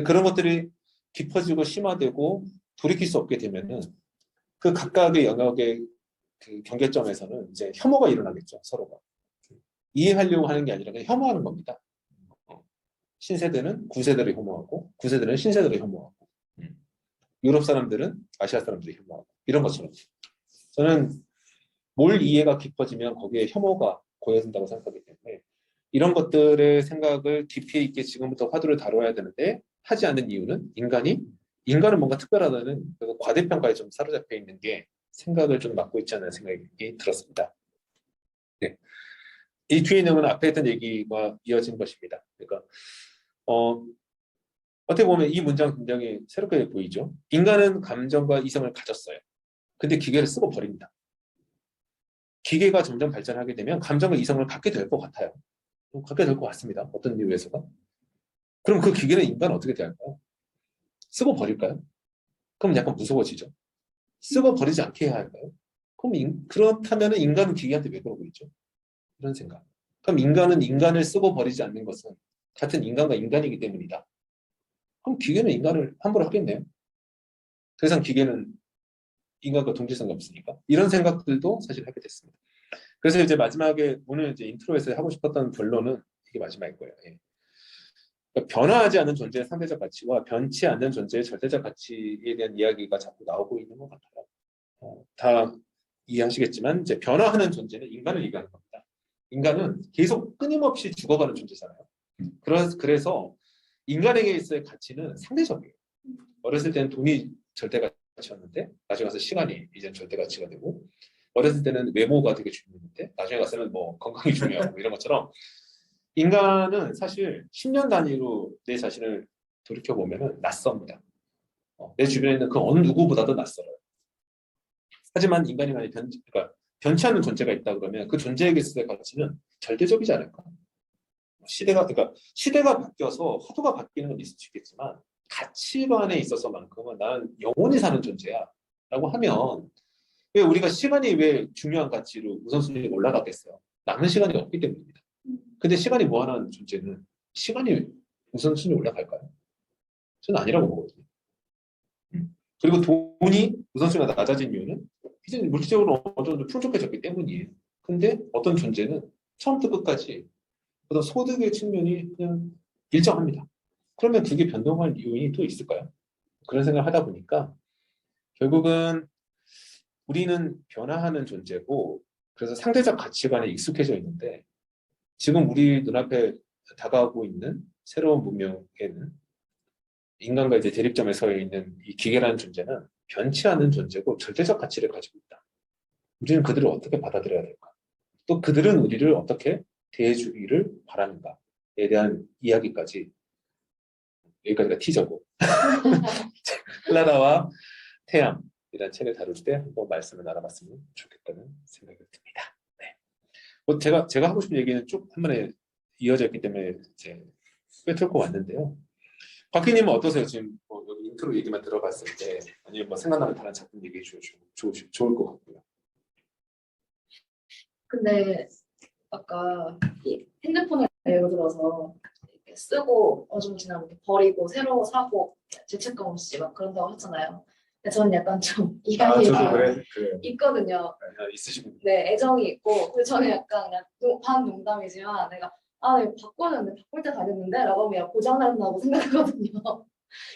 그런 것들이 깊어지고 심화되고 돌이킬 수 없게 되면은 그 각각의 영역의 그 경계점에서는 이제 혐오가 일어나겠죠, 서로가. 이해하려고 하는 게 아니라 그냥 혐오하는 겁니다. 신세대는 구세대를 혐오하고 구세대는 신세대를 혐오하고 유럽 사람들은 아시아 사람들을 혐오하고 이런 것처럼 저는 뭘 이해가 깊어지면 거기에 혐오가 고여진다고 생각하기 때문에 이런 것들의 생각을 깊이 있게 지금부터 화두를 다뤄야 되는데 하지 않는 이유는 인간은 뭔가 특별하다는 그 과대평가에 좀 사로잡혀 있는 게 생각을 좀 맡고 있지 않은 생각이 들었습니다. 네. 이 뒤에 있는 건 앞에 했던 얘기와 이어진 것입니다. 그러니까 어떻게 보면 이 문장 굉장히 새롭게 보이죠. 인간은 감정과 이성을 가졌어요. 근데 기계를 쓰고 버립니다. 기계가 점점 발전하게 되면 감정과 이성을 갖게 될 것 같아요. 갖게 될 것 같습니다. 어떤 이유에서가. 그럼 그 기계는 인간은 어떻게 대할까요? 쓰고 버릴까요? 그럼 약간 무서워지죠. 쓰고 버리지 않게 해야 할까요? 그렇다면 인간은 기계한테 왜 그러고 있죠? 이런 생각. 그럼 인간은 인간을 쓰고 버리지 않는 것은 같은 인간과 인간이기 때문이다. 그럼 기계는 인간을 함부로 하겠네요. 더 이상 기계는 인간과 동질성이 없으니까. 이런 생각들도 사실 하게 됐습니다. 그래서 이제 마지막에 오늘 이제 인트로에서 하고 싶었던 결론은 이게 마지막일 거예요. 예. 그러니까 변화하지 않는 존재의 상대적 가치와 변치 않는 존재의 절대적 가치에 대한 이야기가 자꾸 나오고 있는 것 같아요. 다 이해하시겠지만 이제 변화하는 존재는 인간을 얘기하는 겁니다. 인간은 계속 끊임없이 죽어가는 존재잖아요. 그래서 인간에게 있어의 가치는 상대적이에요. 어렸을 때는 돈이 절대 가치였는데 나중에 가서 시간이 이제 절대 가치가 되고 어렸을 때는 외모가 되게 중요했는데 나중에 가서는 뭐 건강이 중요하고 뭐 이런 것처럼 인간은 사실 10년 단위로 내 자신을 돌이켜 보면은 낯섭니다. 내 주변에 있는 그 어느 누구보다도 낯설어요. 하지만 인간이 만약 그러니까 변치 않는 존재가 있다 그러면 그 존재에게 있을 가치는 절대적이지 않을까? 그러니까 시대가 바뀌어서 화두가 바뀌는 건 있을 수 있겠지만 가치관에 있어서만큼은 나는 영원히 사는 존재야라고 하면 왜 우리가 시간이 왜 중요한 가치로 우선순위에 올라가겠어요? 남는 시간이 없기 때문입니다. 근데 시간이 무한한 존재는 시간이 우선순위에 올라갈까요? 저는 아니라고 보거든요. 그리고 돈이 우선순위가 낮아진 이유는 이제 물질적으로 어느 정도 풍족해졌기 때문이에요. 근데 어떤 존재는 처음부터 끝까지 어떤 소득의 측면이 그냥 일정합니다. 그러면 그게 변동할 이유는 또 있을까요? 그런 생각을 하다 보니까 결국은 우리는 변화하는 존재고 그래서 상대적 가치관에 익숙해져 있는데 지금 우리 눈앞에 다가오고 있는 새로운 문명에는 인간과 이제 대립점에 서 있는 이 기계라는 존재는 변치 않는 존재고 절대적 가치를 가지고 있다. 우리는 그들을 어떻게 받아들여야 될까? 또 그들은 우리를 어떻게 대해주기를 바라는가에 대한 이야기까지 여기까지가 티저고 클라라와 태양이라는 책을 다룰 때 한번 말씀을 나눠봤으면 좋겠다는 생각이 듭니다. 네. 뭐 제가 하고 싶은 얘기는 쭉 한 번에 이어져 있기 때문에 이제 꿰뚫고 왔는데요. 박희님은 어떠세요? 지금 뭐 여기 인트로 얘기만 들어봤을 때 아니면 뭐 생각나는 다른 작품 얘기해 주시면 좋을 것 같고요. 근데 아까 이 핸드폰을 예를 들어서 이렇게 쓰고 어좀 지나면 이렇게 버리고 새로 사고 죄책감 없이 막 그런다고 하잖아요. 근데 저는 약간 좀 이야기 저도 그래. 있거든요. 있으시군요. 네, 애정이 있고 근데 저는 약간 그냥 반 농담이지만 내가 내가 바꾸는데 바꿀 때 다 됐는데 라고 하면 고장난다고 생각하거든요.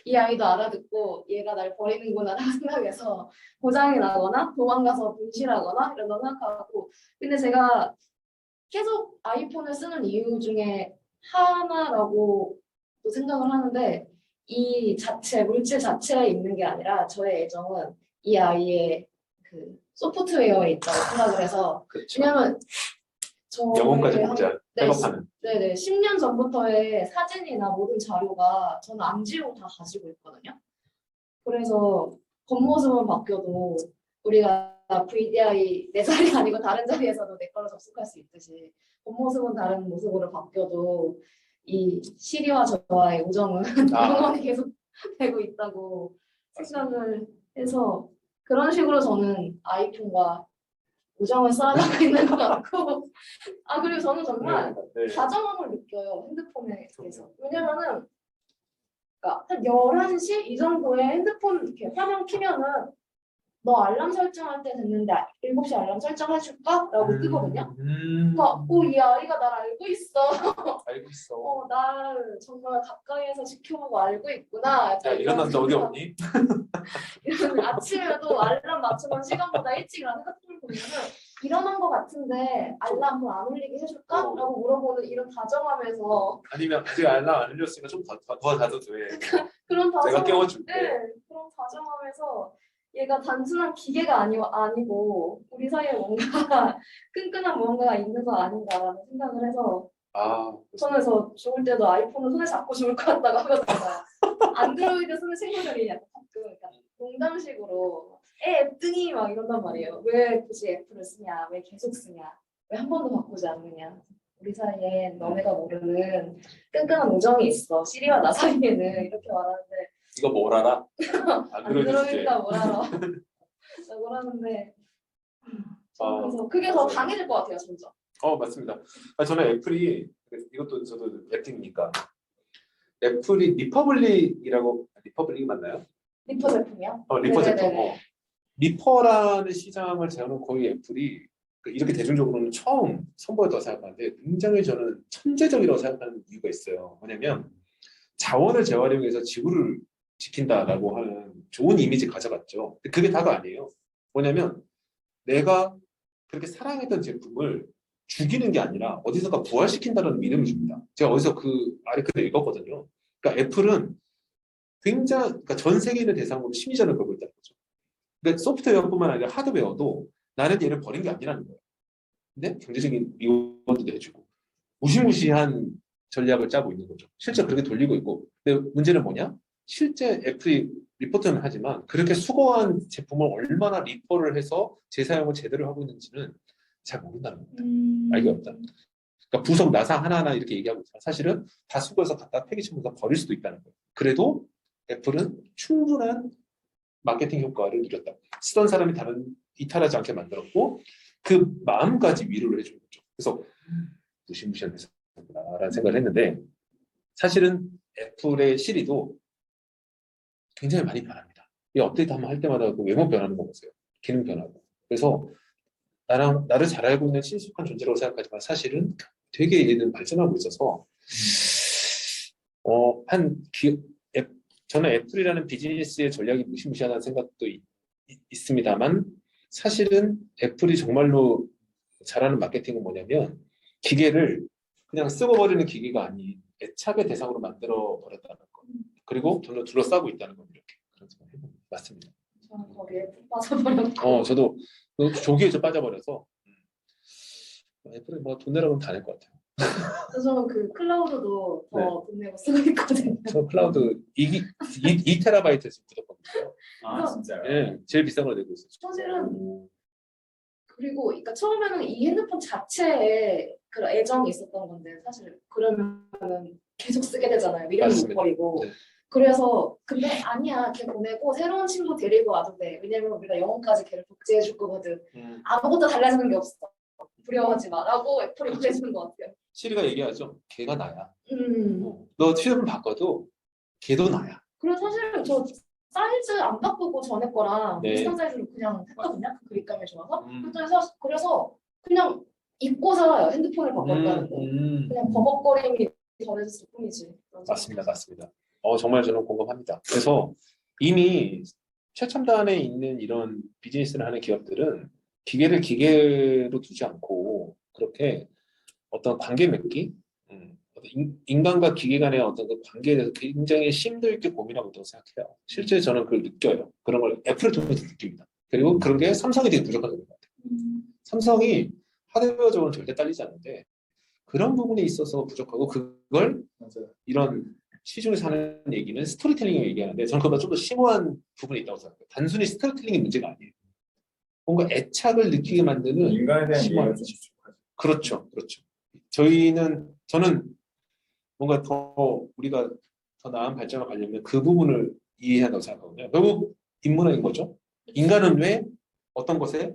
이 아이도 알아듣고 얘가 날 버리는구나 라고 생각해서 고장이 나거나 도망가서 분실하거나 이런다고 생각하고 근데 제가 계속 아이폰을 쓰는 이유 중에 하나라고 또 생각을 하는데 이 물질 자체에 있는 게 아니라 저의 애정은 이 아이의 그 소프트웨어에 있다고 생각을 해서 그렇죠. 왜냐면 영혼까지 보자. 백업하는. 네네 10년 전부터의 사진이나 모든 자료가 저는 안 지우고 다 가지고 있거든요. 그래서 겉모습은 바뀌어도 우리가 VDI 내 자리 아니고 다른 자리에서도 내 걸로 접속할 수 있듯이 겉모습은 다른 모습으로 바뀌어도 이 시리와 저와의 우정은 영원히 계속 되고 있다고 생각을 해서 그런 식으로 저는 아이폰과 우정을 쌓아가고 있는 것 같고 그리고 저는 정말 다정함을 느껴요 핸드폰에 대해서 왜냐면은 그러니까 한 11시 이 정도에 핸드폰 이렇게 화면 키면은 너 알람 설정할 때 됐는데 7시 알람 설정해줄까? 라고 뜨거든요. 그러니까 이 아이가 날 알고 있어. 알고 있어. 날 정말 가까이에서 지켜보고 알고 있구나. 야, 일어났는데 어디 없니? 이런 아침에도 알람 맞추는 시간보다 일찍 일어나는 핸드폰을 보면은 일어난 것 같은데 알람 뭐 안 울리게 해줄까? 라고 물어보는 이런 다정함에서 아니면 아직 알람 안 울렸으니까 좀 더 자도 돼. 그런 내가 깨워줄게. 네, 그런 다정함에서 얘가 단순한 기계가 아니고 우리 사이에 뭔가 끈끈한 무언가가 있는 거 아닌가라는 생각을 해서 저는 죽을 때도 아이폰을 손에 잡고 죽을 것 같다고 하거든요. 안드로이드 쓰는 친구들이 약간 가끔 그러니까 농담식으로 앱 등이 막 이런단 말이에요. 왜 굳이 애플을 쓰냐? 왜 계속 쓰냐? 왜 한 번도 바꾸지 않느냐? 우리 사이에 너네가 모르는 끈끈한 우정이 있어. 시리와 나 사이에는 이렇게 말하는데 이거 뭘 알아? 안드로이드가 뭘 알아? 라고 하는데 그래서 그게 더 강해질 것 같아요, 진짜. 맞습니다. 저는 애플이 이것도 저도 앱팅이니까 애플이 리퍼블릭 맞나요? 리퍼 제품이요? 리퍼 제품. 리퍼라는 시장을 저는 거의 애플이 이렇게 대중적으로는 처음 선보였다고 생각하는데 굉장히 저는 천재적이라고 생각하는 이유가 있어요. 뭐냐면 자원을 재활용해서 지구를 지킨다라고 하는 좋은 이미지 가져갔죠. 근데 그게 다가 아니에요. 뭐냐면 내가 그렇게 사랑했던 제품을 죽이는 게 아니라 어디선가 부활시킨다는 믿음을 줍니다. 제가 어디서 그 아르티클을 읽었거든요. 그러니까 애플은 그러니까 전 세계인을 대상으로 심리전을 걸고 있다는 거죠. 그러니까 소프트웨어뿐만 아니라 하드웨어도 나는 얘를 버린 게 아니라는 거예요. 근데 경제적인 리워드도 해주고 무시무시한 전략을 짜고 있는 거죠. 실제 그렇게 돌리고 있고. 근데 문제는 뭐냐? 실제 애플이 리포트는 하지만 그렇게 수거한 제품을 얼마나 리퍼를 해서 재사용을 제대로 하고 있는지는 잘 모른다는 겁니다. 알게 없다. 그러니까 부속 나사 하나하나 이렇게 얘기하고 있지만 사실은 다 수거해서 갖다 폐기치면서 버릴 수도 있다는 거예요. 그래도 애플은 충분한 마케팅 효과를 누렸다. 쓰던 사람이 다른 이탈하지 않게 만들었고 그 마음까지 위로를 해주는 거죠. 그래서 무시무시한 회사구나라는 생각을 했는데 사실은 애플의 시리도 굉장히 많이 변합니다. 이 업데이트 한번 할 때마다 그 외모 변하는 거 보세요. 기능 변하고. 그래서 나를 잘 알고 있는 친숙한 존재라고 생각하지만 사실은 되게 얘는 발전하고 있어서 저는 애플이라는 비즈니스의 전략이 무시무시하다는 생각도 있습니다만 사실은 애플이 정말로 잘하는 마케팅은 뭐냐면 기계를 그냥 쓰고 버리는 기계가 아닌 애착의 대상으로 만들어 버렸다는 거. 그리고 돈을 둘러싸고 있다는 건 이렇게 그런 생각을 해봅니다. 맞습니다. 저는 거기에 푹 빠져버렸고. 저도 조기에 좀 빠져버려서 애플은 뭐 돈 내라고 하면 다 낼 것 같아요. 저는 그 클라우드도 네. 더 돈 내고 쓰고 있거든요. 저 클라우드 2TB 지금 구독권이에요. 아 진짜요? 예, 제일 비싼 걸 내고 있어요. 사실은 그리고 그러니까 처음에는 이 핸드폰 자체에 그런 애정이 있었던 건데 사실 그러면은 계속 쓰게 되잖아요. 미련 못 맞습니다. 버리고. 네. 그래서 근데 아니야, 걔 보내고 새로운 친구 데리고 와도 돼. 왜냐면 우리가 영어까지 걔를 복제해 줄 거거든. 아무것도 달라지는 게 없어. 두려워하지 마라고 애플이 그래주는 것 같아요. 시리가 얘기하죠. 걔가 나야. 음. 너 휴대폰 바꿔도 걔도 나야. 그리고 사실 저 사이즈 안 바꾸고 전에 거랑 네. 비슷한 사이즈로 그냥 했거든요. 그 그립감이 좋아서. 그래서 그냥 잊고 살아요. 핸드폰을 바꿨다는 거. 그냥 버벅거림이 덜해졌을 뿐이지. 맞습니다. 맞습니다. 정말 저는 공감합니다. 그래서 이미 최첨단에 있는 이런 비즈니스를 하는 기업들은 기계를 기계로 두지 않고 그렇게 어떤 관계 맺기, 인간과 기계 간의 어떤 그 관계에 대해서 굉장히 심도 있게 고민하고 있다고 생각해요. 실제 저는 그걸 느껴요. 그런 걸 애플을 통해서 느낍니다. 그리고 그런 게 삼성이 되게 부족한 것 같아요. 삼성이 하드웨어적으로는 절대 딸리지 않는데 그런 부분에 있어서 부족하고 그걸 맞아요. 이런 시중에서 하는 얘기는 스토리텔링을 얘기하는데 저는 그보다 좀 더 심오한 부분이 있다고 생각해요. 단순히 스토리텔링이 문제가 아니에요. 뭔가 애착을 느끼게 만드는 인간에 대한 심오한 이해가 좀 부족하죠. 그렇죠. 그렇죠. 저는 뭔가 더 우리가 더 나은 발전을 가려면 그 부분을 이해해야 한다고 생각하거든요. 결국 인문학인 거죠. 인간은 왜 어떤 것에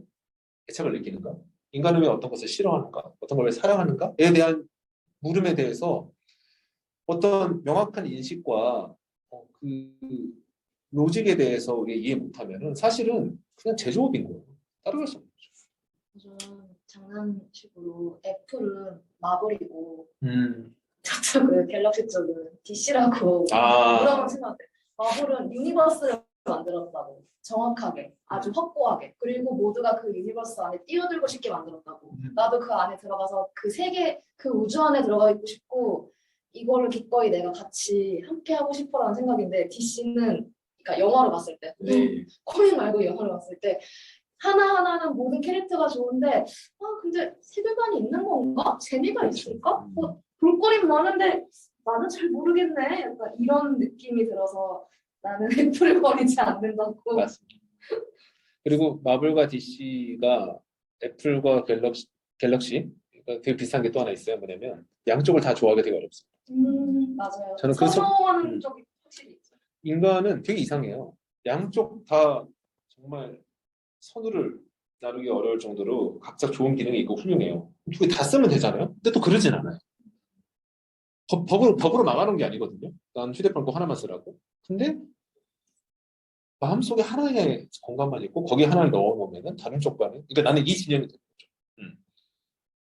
애착을 느끼는가? 인간은 왜 어떤 것을 싫어하는가? 어떤 걸 왜 사랑하는가?에 대한 물음에 대해서 어떤 명확한 인식과 그 로직에 대해서 우리가 이해 못하면은 사실은 그냥 제조업인 거예요. 따라갈 수 없는 거죠. 저는 장난식으로 애플은 마블이고 저쪽은 갤럭시 쪽은 DC라고 그런 생각해. 마블은 유니버스를 만들었다고. 정확하게, 아주 확고하게. 그리고 모두가 그 유니버스 안에 뛰어들고 싶게 만들었다고. 나도 그 안에 들어가서 그 세계, 그 우주 안에 들어가 있고 싶고 이거를 기꺼이 내가 같이 함께 하고 싶어라는 생각인데 DC는 그러니까 영화로 봤을 때 네. 코믹 말고 영화로 봤을 때 하나하나는 모든 캐릭터가 좋은데 근데 세계관이 있는 건가? 재미가 있을까? 볼거리 많은데 나는 잘 모르겠네. 약간 이런 느낌이 들어서 나는 애플을 버리지 않는다고. 맞습니다. 그리고 마블과 DC가 애플과 갤럭시 그러니까 되게 비슷한 게 또 하나 있어요. 뭐냐면 양쪽을 다 좋아하기 되게 어렵습니다. 맞아요. 저는 선호하는 쪽이 확실히 있어요. 인간은 되게 이상해요. 양쪽 다 정말 선우를 나누기 어려울 정도로 각자 좋은 기능이 있고 훌륭해요. 두 개 다 쓰면 되잖아요. 근데 또 그러진 않아요. 법으로 막아놓은 게 아니거든요. 난 휴대폰 꼭 하나만 쓰라고. 근데 마음속에 하나의 공간만 있고 거기에 하나를 넣어놓으면 다른 쪽과는 그러니까 나는 이 진영이 되는 거죠.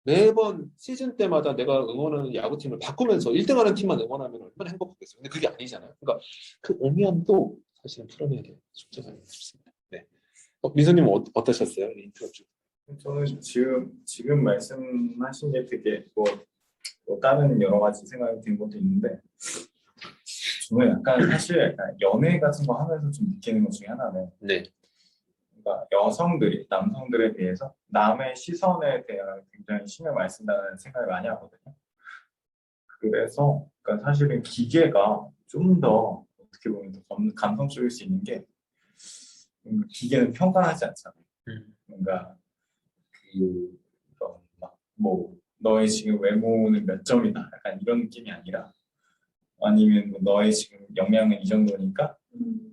매번 시즌 때마다 내가 응원하는 야구팀을 바꾸면서 1등하는 팀만 응원하면 얼마나 행복하겠어요. 근데 그게 아니잖아요. 그러니까 그 오묘함도 사실은 풀어내야 될 숙제가 아닌가 싶습니다. 네. 민서님은 어떠셨어요? 인터뷰. 저는 지금 말씀하신 게 되게 뭐 다른 여러 가지 생각이 든 것도 있는데 저는 약간 사실 약간 연애 같은 거 하면서 좀 느끼는 것 중에 하나는 네. 뭔가 여성들이 남성들에 비해서 남의 시선에 대한 굉장히 신경 많이 쓴다는 생각을 많이 하거든요. 그래서 그러니까 사실은 기계가 좀 더 어떻게 보면 더 감성적일 수 있는 게 기계는 평가하지 않잖아요. 뭔가 막뭐 너의 지금 외모는 몇 점이다 약간 이런 느낌이 아니라 아니면 뭐 너의 지금 역량은 이 정도니까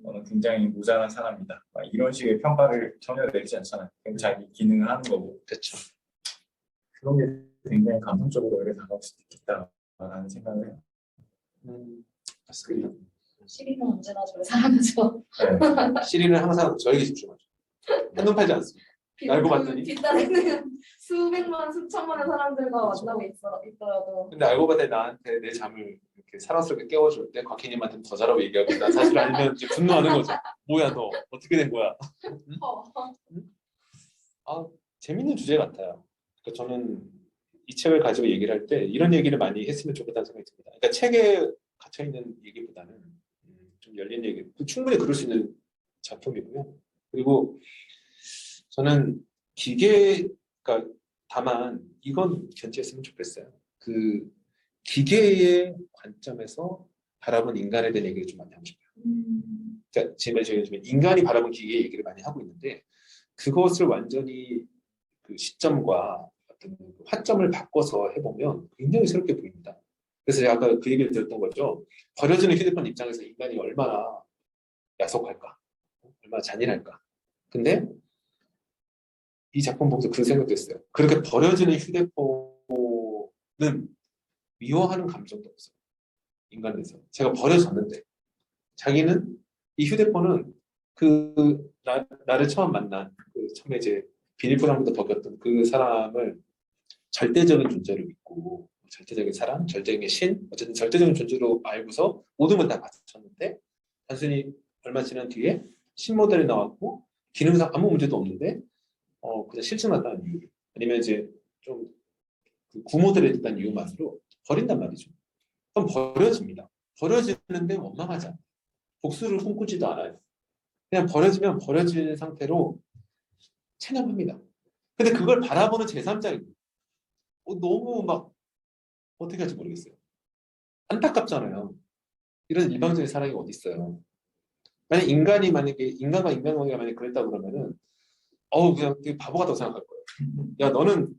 너는 굉장히 모자란 사람이다 막 이런 식의 평가를 전혀 내리지 않잖아요. 그냥 자기 기능을 하는 거고 그렇죠. 그런 게 굉장히 감성적으로 오히려 다가올 수도 있겠다라는 생각을 해요. 맞습니다. 시리는 언제나 저를 사랑하죠. 네. 시리는 항상 저에게 집중하죠. 한눈 팔지 않습니다. 알고 봤더니? 뒷단에는 수백만 수천만의 사람들과 만나고 있더라도 근데 알고 봤더니 나한테 내 잠을 이렇게 사랑스럽게 깨워줄 때 곽희님한테 더 잘하고 얘기하고 난 사실 알면 이제 분노하는 거죠. 뭐야 너 어떻게 된 거야? 아 재밌는 주제 같아요. 그러니까 저는 이 책을 가지고 얘기를 할 때 이런 얘기를 많이 했으면 좋겠다는 생각이 듭니다. 그러니까 책에 갇혀 있는 얘기보다는 좀 열린 얘기, 충분히 그럴 수 있는 작품이고요. 그리고 저는 기계가 다만 이건 견지했으면 좋겠어요. 그 기계의 관점에서 바라본 인간에 대한 얘기를 좀 많이 하고 싶어요. 그러니까 지금 요즘에 인간이 바라본 기계 얘기를 많이 하고 있는데 그것을 완전히 그 시점과 어떤 그 화점을 바꿔서 해보면 굉장히 새롭게 보입니다. 그래서 제가 아까 그 얘기를 들었던 거죠. 버려지는 휴대폰 입장에서 인간이 얼마나 야속할까, 얼마나 잔인할까. 근데 이 작품 보면서 그 생각도 했어요. 그렇게 버려지는 휴대폰은 미워하는 감정도 없어요. 인간에서. 제가 버려졌는데 자기는 이 휴대폰은 나를 처음 만난 그 처음에 이제 비닐포장부터 벗겼던 그 사람을 절대적인 존재로 믿고 절대적인 사랑, 절대적인 신, 어쨌든 절대적인 존재로 알고서 모든 걸 다 바쳤는데 단순히 얼마 지난 뒤에 신모델이 나왔고 기능상 아무 문제도 없는데 그냥 실증났다는 이유 아니면 이제 좀 구모델이 됐다는 이유만으로 버린단 말이죠. 그럼 버려집니다. 버려지는데 원망하지 않아요. 복수를 꿈꾸지도 않아요. 그냥 버려지면 버려진 상태로 체념합니다. 근데 그걸 바라보는 제3자이고 너무 막 어떻게 할지 모르겠어요. 안타깝잖아요. 이런 일방적인 사랑이 어디 있어요. 만약에 인간과 인간관계가 만약에 그랬다 그러면은 그냥 되게 바보 같다고 생각할 거예요. 야 너는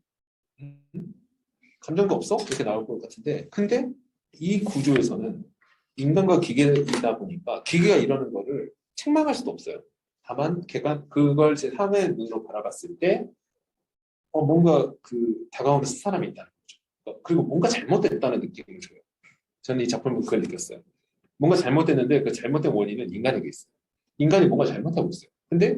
감정도 없어? 이렇게 나올 것 같은데 근데 이 구조에서는 인간과 기계이다 보니까 기계가 이러는 거를 책망할 수도 없어요. 다만 걔가 그걸 제 3의 눈으로 바라봤을 때 뭔가 그 다가오는 사람이 있다는 거죠. 그리고 뭔가 잘못됐다는 느낌을 줘요. 저는 이 작품을 그걸 느꼈어요. 뭔가 잘못됐는데 그 잘못된 원인은 인간에게 있어요. 인간이 뭔가 잘못하고 있어요. 근데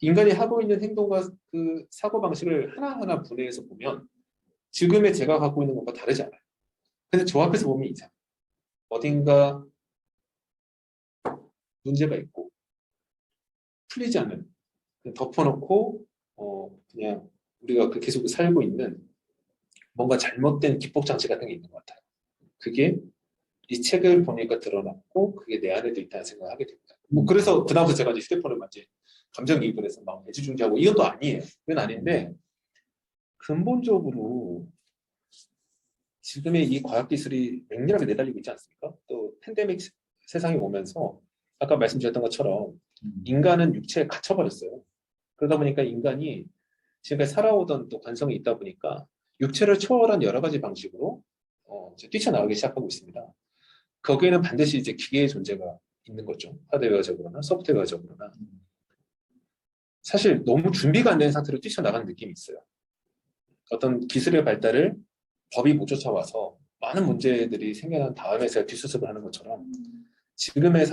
인간이 하고 있는 행동과 그 사고방식을 하나하나 분해해서 보면 지금의 제가 갖고 있는 것과 다르지 않아요. 근데 저 앞에서 보면 이상. 어딘가 문제가 있고 풀리지 않는 덮어놓고 그냥 우리가 계속 살고 있는 뭔가 잘못된 기폭장치 같은 게 있는 것 같아요. 그게 이 책을 보니까 드러났고 그게 내 안에도 있다는 생각을 하게 됩니다. 뭐 그래서 그다음부터 제가 이제 휴대폰을 완전히 감정이입을 해서 막 애지중지하고 이건 또 아니에요. 이건 아닌데 근본적으로 지금의 이 과학기술이 맹렬하게 내달리고 있지 않습니까? 또 팬데믹 세상이 오면서 아까 말씀드렸던 것처럼 인간은 육체에 갇혀버렸어요. 그러다 보니까 인간이 지금까지 살아오던 또 관성이 있다 보니까 육체를 초월한 여러 가지 방식으로 이제 뛰쳐나가기 시작하고 있습니다. 거기에는 반드시 이제 기계의 존재가 있는 거죠. 하드웨어적으로나 소프트웨어적으로나. 사실 너무 준비가 안 된 상태로 뛰쳐나가는 느낌이 있어요. 어떤 기술의 발달을 법이 못 쫓아와서 많은 문제들이 생겨난 다음에서 뒷수습을 하는 것처럼 지금의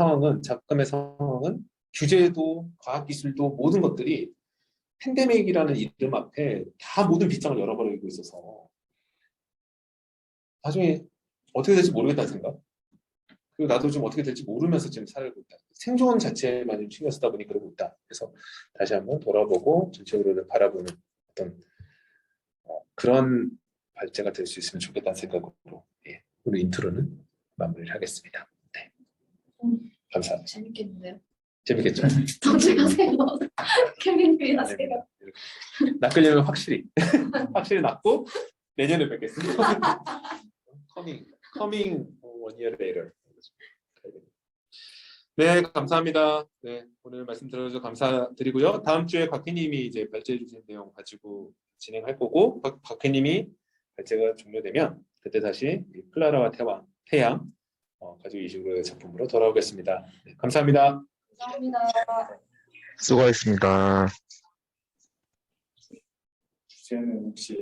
작금의 상황은 규제도 과학기술도 모든 것들이 팬데믹이라는 이름 앞에 다 모든 빗장을 열어버리고 있어서 나중에 어떻게 될지 모르겠다는 생각. 그리고 나도 좀 어떻게 될지 모르면서 지금 살고 있다. 생존 자체에만 좀 신경 쓰다 보니 그러고 있다. 그래서 다시 한번 돌아보고 전체적으로 바라보는 어떤 그런 발제가 될 수 있으면 좋겠다는 생각으로 오늘 인트로는 마무리를 하겠습니다. 네. 감사합니다. 재밌겠는데요? 재밌겠죠? 다음 주에 하세요. 케빈님이 하세요. 낚으려면 확실히 낚고 내년에 뵙겠습니다. coming 1 year later. 네, 감사합니다. 네, 오늘 말씀 들어주셔서 감사드리고요. 다음 주에 곽희님이 이제 발제해 주신 내용 가지고 진행할 거고, 곽희님이 발제가 종료되면 그때 다시 이 클라라와 태양 가지고 이 식으로 작품으로 돌아오겠습니다. 네, 감사합니다. 감사합니다. 수고하셨습니다. 주제는 혹시